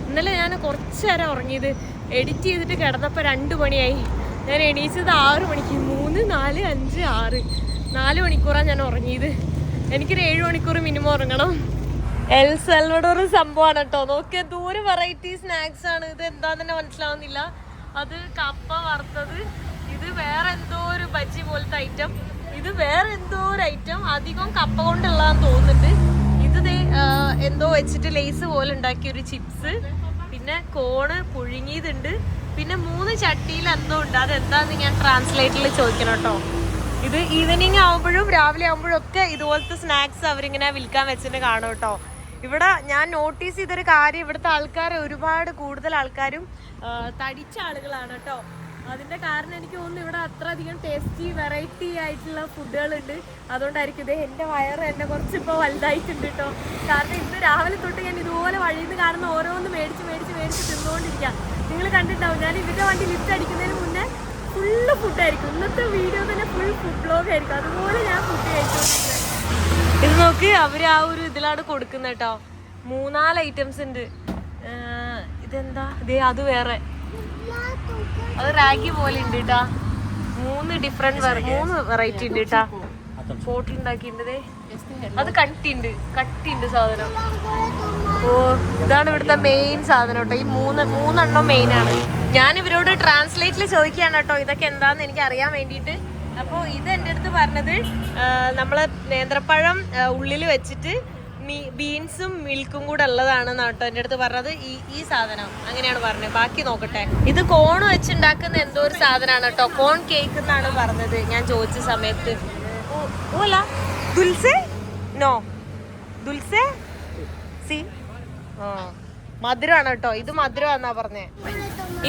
ഇന്നലെ ഞാൻ കുറച്ച് നേരം ഉറങ്ങിയത്. എഡിറ്റ് ചെയ്തിട്ട് കിടന്നപ്പോൾ 2 മണിയായി. ഞാൻ എണീച്ചത് 6 മണിക്ക്. 3, 4, 5, 6 4 മണിക്കൂറാണ് ഞാൻ ഉറങ്ങിയത്. എനിക്കൊരു 7 മണിക്കൂർ മിനിമം ഉറങ്ങണം. എൽ സൽവഡോർ സംഭവമാണ് കേട്ടോ. നോക്കിയ ദൂരെ വെറൈറ്റി സ്നാക്സ് ആണ്. ഇത് എന്താന്ന് തന്നെ മനസ്സിലാവുന്നില്ല. അത് കപ്പ വറുത്തത്, ഇത് വേറെ എന്തോ ഒരു ബജ്ജി പോലത്തെ ഐറ്റം, ഇത് വേറെ എന്തോ ഒരു ഐറ്റം, അധികം കപ്പ കൊണ്ടുള്ളതാന്ന് തോന്നുന്നുണ്ട്. ഇത് എന്തോ വെച്ചിട്ട് ലേസ് പോലെ ഉണ്ടാക്കിയ ഒരു ചിപ്സ്, പിന്നെ കോണ് പുഴുങ്ങിയതുണ്ട്, പിന്നെ 3 ചട്ടിയിൽ എന്തോ ഉണ്ട്. അതെന്താന്ന് ഞാൻ ട്രാൻസ്ലേറ്ററിൽ ചോദിക്കണം കേട്ടോ. ഇത് ഈവനിങ് ആകുമ്പോഴും രാവിലെ ആകുമ്പോഴും ഒക്കെ ഇതുപോലത്തെ സ്നാക്സ് അവരിങ്ങനെ വിൽക്കാൻ വെച്ചിട്ട് കാണും കേട്ടോ. ഇവിടെ ഞാൻ നോട്ടീസ് ചെയ്തൊരു കാര്യം, ഇവിടുത്തെ ആൾക്കാർ ഒരുപാട് കൂടുതൽ ആൾക്കാരും തടിച്ച ആളുകളാണ് കേട്ടോ. അതിൻ്റെ കാരണം എനിക്ക് തോന്നുന്നു ഇവിടെ അത്ര അധികം ടേസ്റ്റി വെറൈറ്റി ആയിട്ടുള്ള ഫുഡുകളുണ്ട്. അതുകൊണ്ടായിരിക്കും. ഇത് എൻ്റെ വയറ് എന്നെ കുറച്ചിപ്പോൾ വലുതായിട്ടുണ്ട് കേട്ടോ. കാരണം ഇന്ന് രാവിലെ തൊട്ട് ഞാൻ ഇതുപോലെ വഴിയിൽ നിന്ന് കാണുന്ന ഓരോന്ന് മേടിച്ച് തിന്നുകൊണ്ടിരിക്കുക. നിങ്ങൾ കണ്ടിട്ടുണ്ടാവും, ഞാൻ ഇവരുടെ വണ്ടി ലിഫ്റ്റ് അടിക്കുന്നതിന് മുന്നേ ഫുള്ള് ഫുഡായിരിക്കും. ഇന്നത്തെ വീഡിയോ തന്നെ ഫുൾ ഫുഡ് ബ്ലോഗ് ആയിരിക്കും. അതുപോലെ ഞാൻ ഫുഡ് കഴിച്ചുകൊണ്ടിരിക്കുന്നത്. ഇത് നോക്കി അവർ ആ ഒരു ഇതിലാണ് കൊടുക്കുന്നത് കേട്ടോ. 3-4 ഐറ്റംസ് ഉണ്ട്. ഇതെന്താ, അത് വേറെ, അത് റാഗി പോലെ ഉണ്ട് കേട്ടാ. 3 വെറൈറ്റി ഉണ്ട് കേട്ടാ. പോട്ടിൽ ഉണ്ടാക്കിയിട്ടുണ്ട്. അത് കട്ടിണ്ട് സാധനം. ഓ, ഇതാണ് ഇവിടുത്തെ മെയിൻ സാധനം കേട്ടോ. ഈ 3 എണ്ണം മെയിൻ ആണ്. ഞാൻ ഇവരോട് ട്രാൻസ്ലേറ്റിൽ ചോദിക്കുകയാണ് കേട്ടോ ഇതൊക്കെ എന്താന്ന് എനിക്ക് അറിയാൻ വേണ്ടിയിട്ട്. അപ്പോൾ ഇത് എൻ്റെ അടുത്ത് പറഞ്ഞത് നമ്മളെ നേന്ത്രപ്പഴം ഉള്ളിൽ വെച്ചിട്ട് ബീൻസും മിൽക്കും കൂടെ ഉള്ളതാണ് കേട്ടോ എൻ്റെ അടുത്ത് പറഞ്ഞത്. ഈ സാധനം അങ്ങനെയാണ് പറഞ്ഞത്. ബാക്കി നോക്കട്ടെ. ഇത് കോൺ വെച്ചുണ്ടാക്കുന്ന എന്തോ ഒരു സാധനമാണ് കേട്ടോ. കോൺ കേക്ക് എന്നാണ് പറഞ്ഞത് ഞാൻ ചോദിച്ച സമയത്ത്. ഓല ദുൽസെ നോ ദുൽസെ സി മധുരമാണ് കേട്ടോ. ഇത് മധുരമാണെന്നാ പറഞ്ഞേ.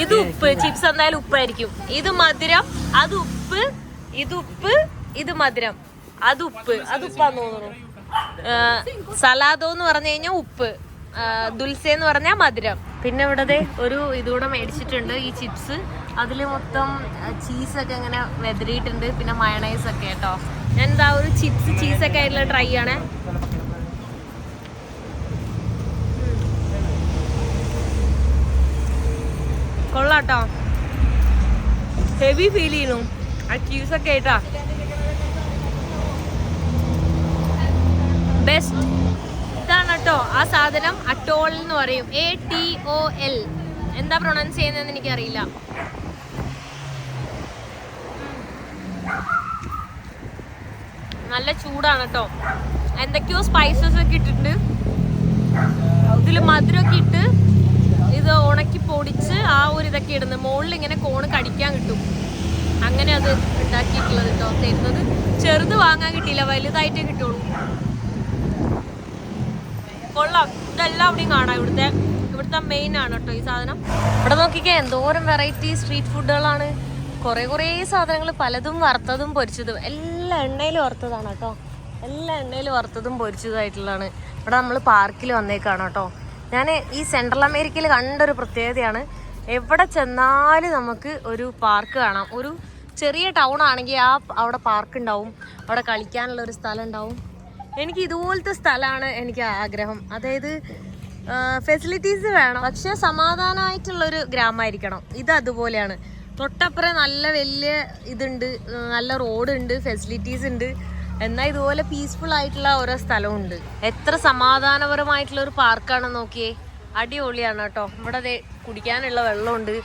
ഇത് ഉപ്പ്. ചിപ്സ് എന്തായാലും ഉപ്പായിരിക്കും. ഇത് മധുരം, അത് ഉപ്പ്. ഇത് ഉപ്പ്, ഇത് മധുരം, അത് ഉപ്പ്. അത് ഉപ്പാന്ന് തോന്നുന്നു. സലാദോ എന്ന് പറഞ്ഞു കഴിഞ്ഞാൽ ഉപ്പ്, ദുൽസെ എന്ന് പറഞ്ഞാൽ മധുരം. പിന്നെ ഇവിടെ ഒരു ഇതുകൂടെ മേടിച്ചിട്ടുണ്ട്, ഈ ചിപ്സ്. അതിൽ മൊത്തം ചീസൊക്കെ ഇങ്ങനെ വെതറിയിട്ടുണ്ട്. പിന്നെ മയണൈസ് ഒക്കെ കേട്ടോ. ഞാൻ എന്താ ഒരു ചിപ്സ് ചീസൊക്കെ ആയിട്ടുള്ള ട്രൈ ആണ്. കൊള്ളാട്ടോ, ഹെവി ഫീൽ ചെയ്യുന്നു ആ ചീസൊക്കെ ആയിട്ടാ. ബെസ്റ്റ് ഇതാണ് കേട്ടോ ആ സാധനം. അട്ടോൾ എന്ന് പറയും, ATOL. എന്താ പ്രൊണൗൺസ് ചെയ്യുന്നതെന്ന് എനിക്കറിയില്ല. നല്ല ചൂടാണ് കേട്ടോ. എന്തൊക്കെയോ സ്പൈസസ് ഒക്കെ ഇട്ടിട്ടുണ്ട്. ഇതിൽ മധുരമൊക്കെ ഇട്ട് ഇത് ഉണക്കി പൊടിച്ച് ആ ഒരു ഇതൊക്കെ ഇടുന്നത്. മുകളിൽ ഇങ്ങനെ കോണ് കടിക്കാൻ കിട്ടും. അങ്ങനെ അത് ഉണ്ടാക്കിയിട്ടുള്ളത് കേട്ടോ. തരുന്നത് ചെറുത് വാങ്ങാൻ കിട്ടിയില്ല, വലുതായിട്ടേ കിട്ടുള്ളൂ. കൊള്ളാം. ഇതെല്ലാം അവിടെയും കാണാം. ഇവിടുത്തെ മെയിൻ ആണ് കേട്ടോ ഈ സാധനം. ഇവിടെ നോക്കിക്കേ എന്തോരം വെറൈറ്റി സ്ട്രീറ്റ് ഫുഡുകളാണ്. കുറേ സാധനങ്ങൾ, പലതും വറുത്തതും പൊരിച്ചതും. എല്ലാം എണ്ണയിൽ വറുത്തതാണ് കേട്ടോ. എല്ലാം എണ്ണയിൽ വറുത്തതും പൊരിച്ചതുമായിട്ടുള്ളതാണ്. ഇവിടെ നമ്മൾ പാർക്കിൽ വന്നേക്കാണ് കേട്ടോ. ഞാൻ ഈ സെൻട്രൽ അമേരിക്കയിൽ കണ്ടൊരു പ്രത്യേകതയാണ്, എവിടെ ചെന്നാലും നമുക്ക് ഒരു പാർക്ക് കാണാം. ഒരു ചെറിയ ടൗൺ ആണെങ്കിൽ അവിടെ പാർക്ക് ഉണ്ടാവും, അവിടെ കളിക്കാനുള്ള ഒരു സ്ഥലം ഉണ്ടാവും. എനിക്ക് ഇതുപോലത്തെ സ്ഥലമാണ് എനിക്ക് ആഗ്രഹം. അതായത് ഫെസിലിറ്റീസ് വേണം, പക്ഷെ സമാധാനമായിട്ടുള്ളൊരു ഗ്രാമമായിരിക്കണം. ഇത് അതുപോലെയാണ്. തൊട്ടപ്പുറം നല്ല വലിയ ഇതുണ്ട്, നല്ല റോഡുണ്ട്, ഫെസിലിറ്റീസ് ഉണ്ട്. എന്നാൽ ഇതുപോലെ പീസ്ഫുൾ ആയിട്ടുള്ള ഓരോ സ്ഥലമുണ്ട്. എത്ര സമാധാനപരമായിട്ടുള്ള ഒരു പാർക്കാണെന്ന് നോക്കിയേ. അടിപൊളിയാണ് കേട്ടോ. ഇവിടെ അതെ കുടിക്കാനുള്ള വെള്ളമുണ്ട്.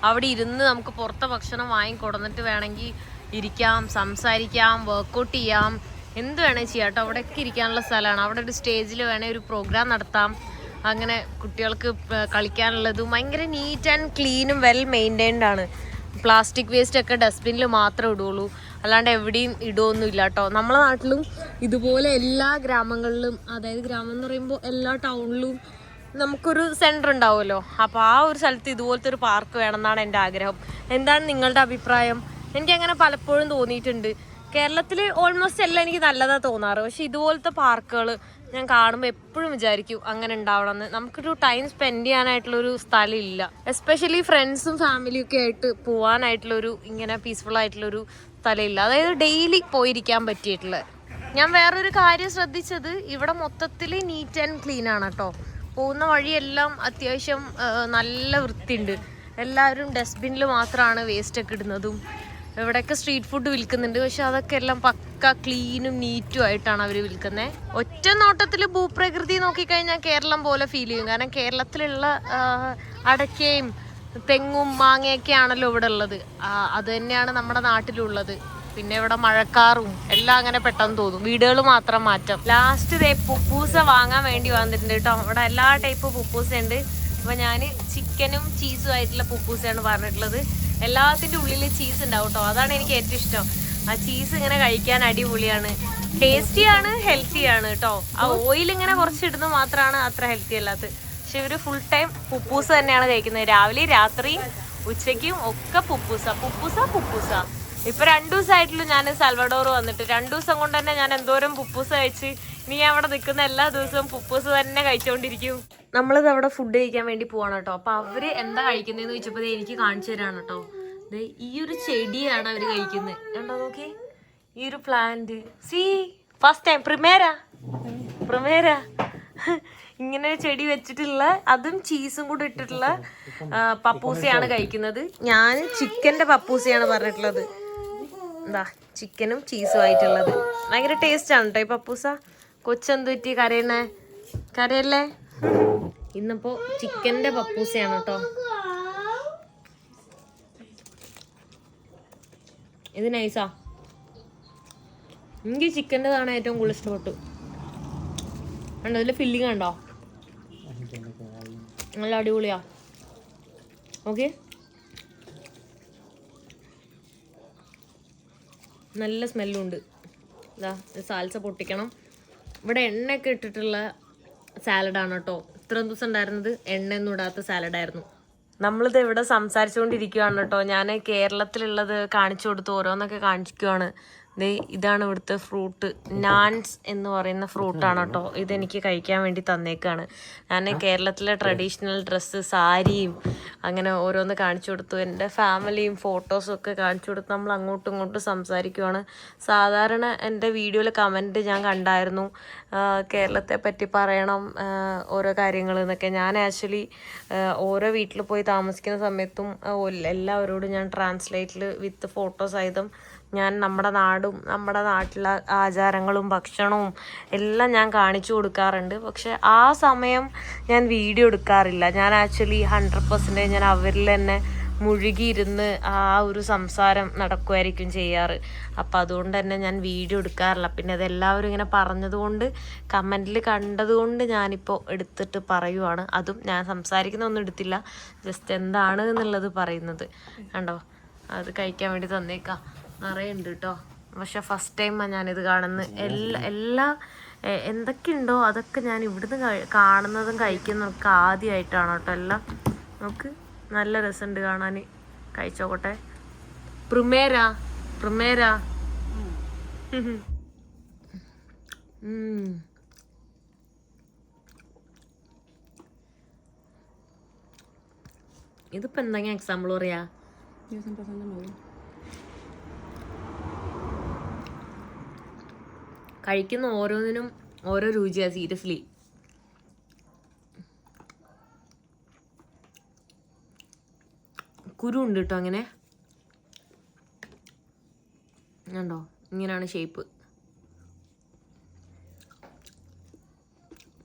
അവിടെ ഇരുന്ന് നമുക്ക് പുറത്തെ ഭക്ഷണം വാങ്ങിക്കൊടന്നിട്ട് വേണമെങ്കിൽ ഇരിക്കാം, സംസാരിക്കാം, വർക്കൗട്ട് ചെയ്യാം, എന്ത് വേണേൽ ചെയ്യാം കേട്ടോ. അവിടെയൊക്കെ ഇരിക്കാനുള്ള സ്ഥലമാണ്. അവിടെ ഒരു സ്റ്റേജിൽ വേണേൽ ഒരു പ്രോഗ്രാം നടത്താം. അങ്ങനെ കുട്ടികൾക്ക് കളിക്കാനുള്ളതും ഭയങ്കര നീറ്റ് ആൻഡ് ക്ലീനും വെൽ മെയിൻറ്റൈൻഡ് ആണ്. പ്ലാസ്റ്റിക് വേസ്റ്റ് ഒക്കെ ഡസ്റ്റ്ബിന്നിൽ മാത്രമേ ഇടുകയുള്ളൂ, അല്ലാണ്ട് എവിടെയും ഇടുകയൊന്നും ഇല്ല കേട്ടോ. നമ്മളെ നാട്ടിലും ഇതുപോലെ എല്ലാ ഗ്രാമങ്ങളിലും, അതായത് ഗ്രാമം എന്ന് പറയുമ്പോൾ എല്ലാ ടൗണിലും നമുക്കൊരു സെൻറ്റർ ഉണ്ടാവുമല്ലോ. അപ്പോൾ ആ ഒരു സ്ഥലത്ത് ഇതുപോലത്തെ ഒരു പാർക്ക് വേണമെന്നാണ് എൻ്റെ ആഗ്രഹം. എന്താണ് നിങ്ങളുടെ അഭിപ്രായം? എനിക്കങ്ങനെ പലപ്പോഴും തോന്നിയിട്ടുണ്ട്. കേരളത്തിൽ ഓൾമോസ്റ്റ് എല്ലാം എനിക്ക് നല്ലതാണ് തോന്നാറ്. പക്ഷെ ഇതുപോലത്തെ പാർക്കുകൾ ഞാൻ കാണുമ്പോൾ എപ്പോഴും വിചാരിക്കും അങ്ങനെ ഉണ്ടാവണമെന്ന്. നമുക്കൊരു ടൈം സ്പെൻഡ് ചെയ്യാനായിട്ടുള്ളൊരു സ്ഥലം ഇല്ല. എസ്പെഷ്യലി ഫ്രണ്ട്സും ഫാമിലിയും ഒക്കെ ആയിട്ട് പോകാനായിട്ടുള്ളൊരു ഇങ്ങനെ പീസ്ഫുൾ ആയിട്ടുള്ളൊരു സ്ഥലമില്ല. അതായത് ഡെയിലി പോയിരിക്കാൻ പറ്റിയിട്ടുള്ള. ഞാൻ വേറൊരു കാര്യം ശ്രദ്ധിച്ചത്, ഇവിടെ മൊത്തത്തിൽ നീറ്റ് ആൻഡ് ക്ലീൻ ആണ് കേട്ടോ. പോകുന്ന വഴിയെല്ലാം അത്യാവശ്യം നല്ല വൃത്തിയുണ്ട്. എല്ലാവരും ഡസ്റ്റ്ബിന്നിൽ മാത്രമാണ് വേസ്റ്റ് ഒക്കെ ഇടുന്നതും. ഇവിടെയൊക്കെ സ്ട്രീറ്റ് ഫുഡ് വിൽക്കുന്നുണ്ട്, പക്ഷെ അതൊക്കെ എല്ലാം പക്ക ക്ലീനും നീറ്റും ആയിട്ടാണ് അവർ വിൽക്കുന്നത്. ഒറ്റ നോട്ടത്തിൽ ഭൂപ്രകൃതി നോക്കിക്കഴിഞ്ഞാൽ കേരളം പോലെ ഫീൽ ചെയ്യും. കാരണം കേരളത്തിലുള്ള അടയ്ക്കയും തെങ്ങും മാങ്ങയൊക്കെ ആണല്ലോ ഇവിടെ ഉള്ളത്. അത് തന്നെയാണ് നമ്മുടെ നാട്ടിലുള്ളത്. പിന്നെ ഇവിടെ മഴക്കാറും എല്ലാം അങ്ങനെ പെട്ടെന്ന് തോന്നും. വീടുകൾ മാത്രം മാറ്റം. ലാസ്റ്റ് പുപ്പൂസ വാങ്ങാൻ വേണ്ടി വന്നിട്ടുണ്ട് കേട്ടോ. ഇവിടെ എല്ലാ ടൈപ്പ് പുപ്പൂസ ഉണ്ട്. അപ്പോൾ ഞാൻ ചിക്കനും ചീസും ആയിട്ടുള്ള പുപ്പൂസയാണ് പറഞ്ഞിട്ടുള്ളത്. എല്ലാത്തിൻ്റെ ഉള്ളിൽ ചീസ് ഉണ്ടാവും കേട്ടോ. അതാണ് എനിക്ക് ഏറ്റവും ഇഷ്ടം. ആ ചീസ് ഇങ്ങനെ കഴിക്കാൻ അടിപൊളിയാണ്, ടേസ്റ്റിയാണ്, ഹെൽത്തിയാണ് കേട്ടോ. ആ ഓയിൽ ഇങ്ങനെ കുറച്ചിടുന്നത് മാത്രമാണ് അത്ര ഹെൽത്തി അല്ലാത്തത്. പക്ഷെ ഇവർ ഫുൾ ടൈം പുപ്പൂസ തന്നെയാണ് കഴിക്കുന്നത്. രാവിലെ രാത്രിയും ഉച്ചയ്ക്കും ഒക്കെ പുപ്പൂസ. ഇപ്പൊ 2 ദിവസമായിട്ടുള്ളൂ ഞാൻ സൽവഡോർ വന്നിട്ട്. 2 ദിവസം കൊണ്ട് തന്നെ ഞാൻ എന്തോരം പുപ്പൂസ കഴിച്ച്. ഇനി ഞാൻ അവിടെ നിൽക്കുന്ന എല്ലാ ദിവസവും പുപ്പൂസ തന്നെ കഴിച്ചുകൊണ്ടിരിക്കും. നമ്മളിത് അവിടെ ഫുഡ് കഴിക്കാൻ വേണ്ടി പോവാണ് കേട്ടോ. അപ്പൊ അവര് എന്താ കഴിക്കുന്നതെന്ന് ചോദിച്ചപ്പോൾ എനിക്ക് കാണിച്ചു തരാണ് കേട്ടോ. ഈ ഒരു ചെടിയാണ് അവര് കഴിക്കുന്നത്. കണ്ടോ നോക്കി, ഈ ഒരു പ്ലാന്റ്. സി ഫസ്റ്റ് ടൈം പ്രിമേര ഇങ്ങനെ ഒരു ചെടി വെച്ചിട്ടുള്ള, അതും ചീസും കൂടി ഇട്ടിട്ടുള്ള പപ്പൂസയാണ് കഴിക്കുന്നത്. ഞാൻ ചിക്കന്റെ പപ്പൂസയാണ് പറഞ്ഞിട്ടുള്ളത്. എന്താ ചിക്കനും ചീസും ആയിട്ടുള്ളത്. ഭയങ്കര ടേസ്റ്റ് ആണ് കേട്ടോ ഈ പപ്പൂസ. കൊച്ചെന്ത് പറ്റി കരയല്ലേ? ഇന്നിപ്പോ ചിക്കന്റെ പപ്പൂസയാണ് കേട്ടോ. ഇത് നൈസാ. എനിക്ക് ചിക്കൻ്റെതാണ് ഏറ്റവും കൂടുതൽ ഇഷ്ടപ്പെട്ടു. കണ്ടോ ഇതിൽ ഫില്ലിങ് ഉണ്ടോ? നല്ല അടിപൊളിയാ. ഓക്കെ, നല്ല സ്മെല്ലും ഉണ്ട്. ഇതാ സാൽസ പൊട്ടിക്കണം. ഇവിടെ എണ്ണയൊക്കെ ഇട്ടിട്ടുള്ള സാലഡാണ് കേട്ടോ. ഇത്രയും ദിവസം ഉണ്ടായിരുന്നത് എണ്ണയൊന്നും ഇടാത്ത സാലഡായിരുന്നു. നമ്മളിത് ഇവിടെ സംസാരിച്ചുകൊണ്ടിരിക്കുകയാണ് കേട്ടോ. ഞാൻ കേരളത്തിലുള്ളത് കാണിച്ചു കൊടുത്ത് ഓരോന്നൊക്കെ കാണിക്കുകയാണ്. ഇതാണ് ഇവിടുത്തെ ഫ്രൂട്ട്, നാൻസ് എന്ന് പറയുന്ന ഫ്രൂട്ടാണ് കേട്ടോ. ഇതെനിക്ക് കഴിക്കാൻ വേണ്ടി തന്നേക്കാണ്. ഞാൻ കേരളത്തിലെ ട്രഡീഷണൽ ഡ്രസ്സ്, സാരിയും അങ്ങനെ ഓരോന്ന് കാണിച്ചു കൊടുത്തു. എൻ്റെ ഫാമിലിയും ഫോട്ടോസും ഒക്കെ കാണിച്ചു കൊടുത്ത് നമ്മൾ അങ്ങോട്ടും ഇങ്ങോട്ടും സംസാരിക്കുവാണ്. സാധാരണ എൻ്റെ വീഡിയോയിൽ കമൻറ്റ് ഞാൻ കണ്ടായിരുന്നു, കേരളത്തെ പറ്റി പറയണം ഓരോ കാര്യങ്ങൾ എന്നൊക്കെ. ഞാൻ ആക്ച്വലി ഓരോ വീട്ടിൽ പോയി താമസിക്കുന്ന സമയത്തും എല്ലാവരോടും ഞാൻ ട്രാൻസ്ലേറ്റിൽ വിത്ത് ഫോട്ടോ സഹിതം ഞാൻ നമ്മുടെ നാടും നമ്മുടെ നാട്ടിലെ ആചാരങ്ങളും ഭക്ഷണവും എല്ലാം ഞാൻ കാണിച്ചു കൊടുക്കാറുണ്ട്. പക്ഷെ ആ സമയം ഞാൻ വീഡിയോ എടുക്കാറില്ല. ഞാൻ ആക്ച്വലി 100% ഞാൻ അവരിൽ തന്നെ മുഴുകിയിരുന്ന് ആ ഒരു സംസാരം നടക്കുമായിരിക്കും ചെയ്യാറ്. അപ്പം അതുകൊണ്ട് തന്നെ ഞാൻ വീഡിയോ എടുക്കാറില്ല. പിന്നെ അതെല്ലാവരും ഇങ്ങനെ പറഞ്ഞതുകൊണ്ട് കമൻറ്റിൽ കണ്ടതുകൊണ്ട് ഞാനിപ്പോൾ എടുത്തിട്ട് പറയുവാണ്. അതും ഞാൻ സംസാരിക്കുന്നൊന്നും എടുത്തില്ല, ജസ്റ്റ് എന്താണ് എന്നുള്ളത് പറയുന്നത്. കണ്ടോ, അത് കഴിക്കാൻ വേണ്ടി തന്നേക്കാം. നിറയെ ഉണ്ട് കേട്ടോ. പക്ഷെ ഫസ്റ്റ് ടൈമാണ് ഞാനിത് കാണുന്നത്. എല്ലാ എന്തൊക്കെയുണ്ടോ അതൊക്കെ ഞാൻ ഇവിടുന്ന് കാണുന്നതും കഴിക്കുന്നതൊക്കെ ആദ്യമായിട്ടാണ് കേട്ടോ. എല്ലാം നമുക്ക് നല്ല രസമുണ്ട് കാണാൻ. കഴിച്ചോക്കട്ടെ. പ്രിമേര ഇതിപ്പോ എന്തെങ്കിലും എക്സാമ്പിൾ പറയാ? കഴിക്കുന്ന ഓരോന്നിനും ഓരോ രുചിയാ. സീരിയസ്ലി കുരു ഉണ്ട് കേട്ടോ. അങ്ങനെ കണ്ടോ, ഇങ്ങനെയാണ് ഷേപ്പ്.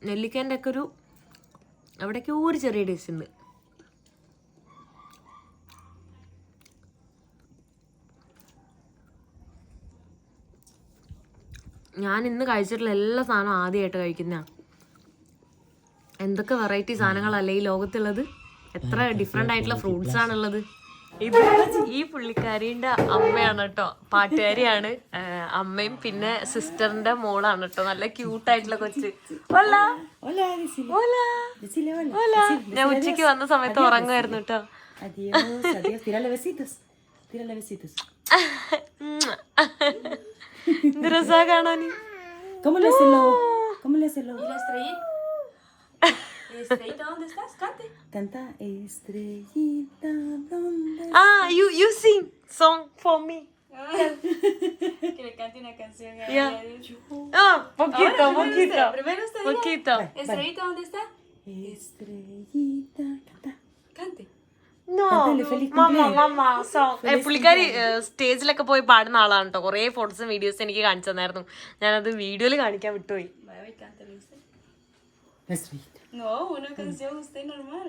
നെല്ലിക്കേൻ്റെ ഒക്കെ ഒരു അവിടേക്ക് ഒരു ചെറിയ ടേസ്റ്റ് ഉണ്ട്. ഞാൻ ഇന്ന് കഴിച്ചിട്ടുള്ള എല്ലാ സാധനവും ആദ്യമായിട്ട് കഴിക്കുന്നതാണ്. എന്തൊക്കെ വെറൈറ്റി സാധനങ്ങളല്ലേ ഈ ലോകത്തുള്ളത്. എത്ര ഡിഫറെൻ്റ് ആയിട്ടുള്ള ഫ്രൂട്ട്സ് ആണുള്ളത്. ഇത് ഈ പുള്ളിക്കാരിൻ്റെ അമ്മയാണ് കേട്ടോ, പാട്ടുകാരിയാണ്. അമ്മയും പിന്നെ സിസ്റ്ററിന്റെ മോളാണ് കേട്ടോ. നല്ല ക്യൂട്ടായിട്ടുള്ള കൊച്ച്. ഞാൻ ഉച്ചയ്ക്ക് വന്ന സമയത്ത് ഉറങ്ങുമായിരുന്നു കേട്ടോ. എന്ത് രസാ കാണാൻ. Canta estrellita, ¿dónde? You sing song for me. Que le cante una canción a Yeah. ella. Poquito. Primero usted. Poquito. Estrellita, ¿dónde está? Estrellita, canta. Cante. No, mama song. പുള്ളിക്കാരി സ്റ്റേജിലൊക്കെ പോയി പാടുന്ന ആളാണ് കേട്ടോ. കുറേ ഫോട്ടോസും വീഡിയോസും എനിക്ക് കാണിച്ചു തന്നായിരുന്നു. ഞാനത് വീഡിയോയിൽ കാണിക്കാൻ വിട്ടുപോയി. Vaya y cántale usted. Estrellita. No, una canción usted normal.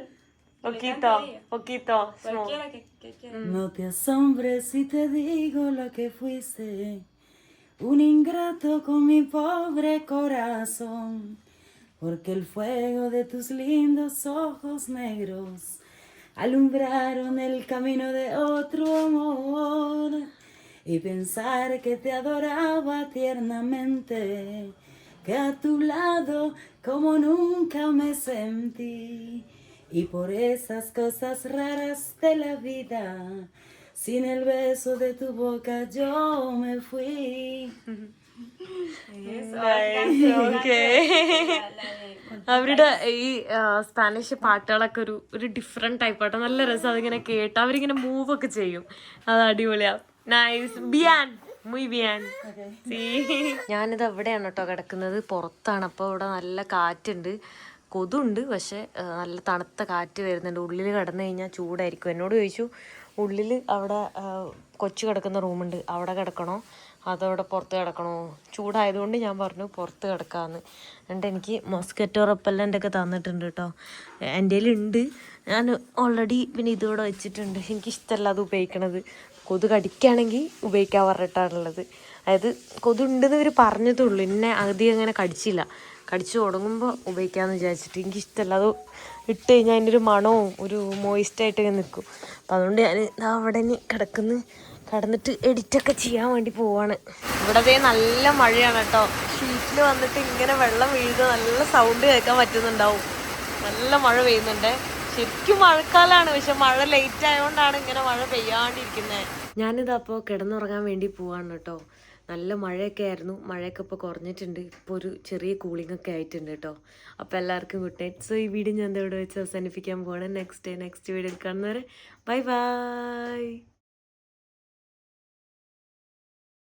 Poquito. Cualquiera que quiera. No te asombres si te digo lo que fuiste, un ingrato con mi pobre corazón, porque el fuego de tus lindos ojos negros alumbraron el camino de otro amor, y pensar que te adoraba tiernamente, que a tu lado como nunca me sentí, y por esas cosas raras de la vida, sin el beso de tu boca yo me fui. അവരുടെ ഈ Spanish പാട്ടുകളൊക്കെ ഒരു different type ആട്ടോ. നല്ല രസം. അതിങ്ങനെ കേട്ട് അവരിങ്ങനെ മൂവ് ഒക്കെ ചെയ്യും. അത് അടിപൊളിയാ. നൈസ്. Beant muy bien. ഞാനിത് എവിടെയാണ് കേട്ടോ കിടക്കുന്നത്, പുറത്താണ്. അപ്പോൾ ഇവിടെ നല്ല കാറ്റുണ്ട്, കൊതുണ്ട്, പക്ഷെ നല്ല തണുത്ത കാറ്റ് വരുന്നുണ്ട്. ഉള്ളിൽ കിടന്നു കഴിഞ്ഞാൽ ചൂടായിരിക്കും. എന്നോട് ചോദിച്ചു ഉള്ളിൽ അവിടെ കൊച്ചു കിടക്കുന്ന റൂമുണ്ട്, അവിടെ കിടക്കണോ അതവിടെ പുറത്ത് കിടക്കണോ. ചൂടായതുകൊണ്ട് ഞാൻ പറഞ്ഞു പുറത്ത് കിടക്കാമെന്ന്. എന്നിട്ട് എനിക്ക് മോസ്കെറ്റോ റെപ്പല്ലൻ്റ് ഒക്കെ തന്നിട്ടുണ്ട് കേട്ടോ. എൻ്റെ കയ്യിലുണ്ട്, ഞാൻ ഓൾറെഡി പിന്നെ ഇതിവിടെ വെച്ചിട്ടുണ്ട്. എനിക്കിഷ്ടമല്ല അത് ഉപയോഗിക്കണത്. കൊതു കടിക്കുകയാണെങ്കിൽ ഉപയോഗിക്കാൻ പറഞ്ഞിട്ടാണുള്ളത്. അതായത് കൊതുണ്ടെന്ന് ഇവർ പറഞ്ഞതുള്ളൂ, എന്നെ അധികം അങ്ങനെ കടിച്ചില്ല. കടിച്ചു തുടങ്ങുമ്പോൾ ഉപയോഗിക്കാമെന്ന് വിചാരിച്ചിട്ട്. എനിക്കിഷ്ടമല്ല അത് ഇട്ട് കഴിഞ്ഞാൽ അതിൻ്റെ ഒരു മണവും ഒരു മോയിസ്റ്റായിട്ട് ഇങ്ങനെ നിൽക്കും. അപ്പം അതുകൊണ്ട് ഞാൻ അവിടെ കടന്നിട്ട് എഡിറ്റൊക്കെ ചെയ്യാൻ വേണ്ടി പോവാണ്. ഇവിടെ നല്ല മഴയാണ് കേട്ടോ. ഷീറ്റിൽ വന്നിട്ട് ഇങ്ങനെ വെള്ളം വീഴുന്നത് നല്ല സൗണ്ട് കേൾക്കാൻ പറ്റുന്നുണ്ടാവും. നല്ല മഴ പെയ്യുന്നുണ്ട്. ശരിക്കും മഴക്കാലമാണ്, പക്ഷെ മഴ ലേറ്റ് ആയതുകൊണ്ടാണ് ഇങ്ങനെ മഴ പെയ്യാണ്ടിരിക്കുന്നത്. ഞാനിതപ്പോൾ കിടന്നുറങ്ങാൻ വേണ്ടി പോവാണ് കേട്ടോ. നല്ല മഴയൊക്കെ ആയിരുന്നു. മഴയൊക്കെ ഇപ്പോൾ കുറഞ്ഞിട്ടുണ്ട്. ഇപ്പോൾ ഒരു ചെറിയ കൂളിംഗ് ഒക്കെ ആയിട്ടുണ്ട് കേട്ടോ. അപ്പോൾ എല്ലാവർക്കും ഗുഡ് നൈറ്റ്. സോ ഈ വീഡിയോ ഞാൻ ഇവിടെ വെച്ച് അവസാനിപ്പിക്കാൻ പോവാണ്. നെക്സ്റ്റ് വീഡിയോയിൽ കാണുന്നവരെ ബൈ ബൈ.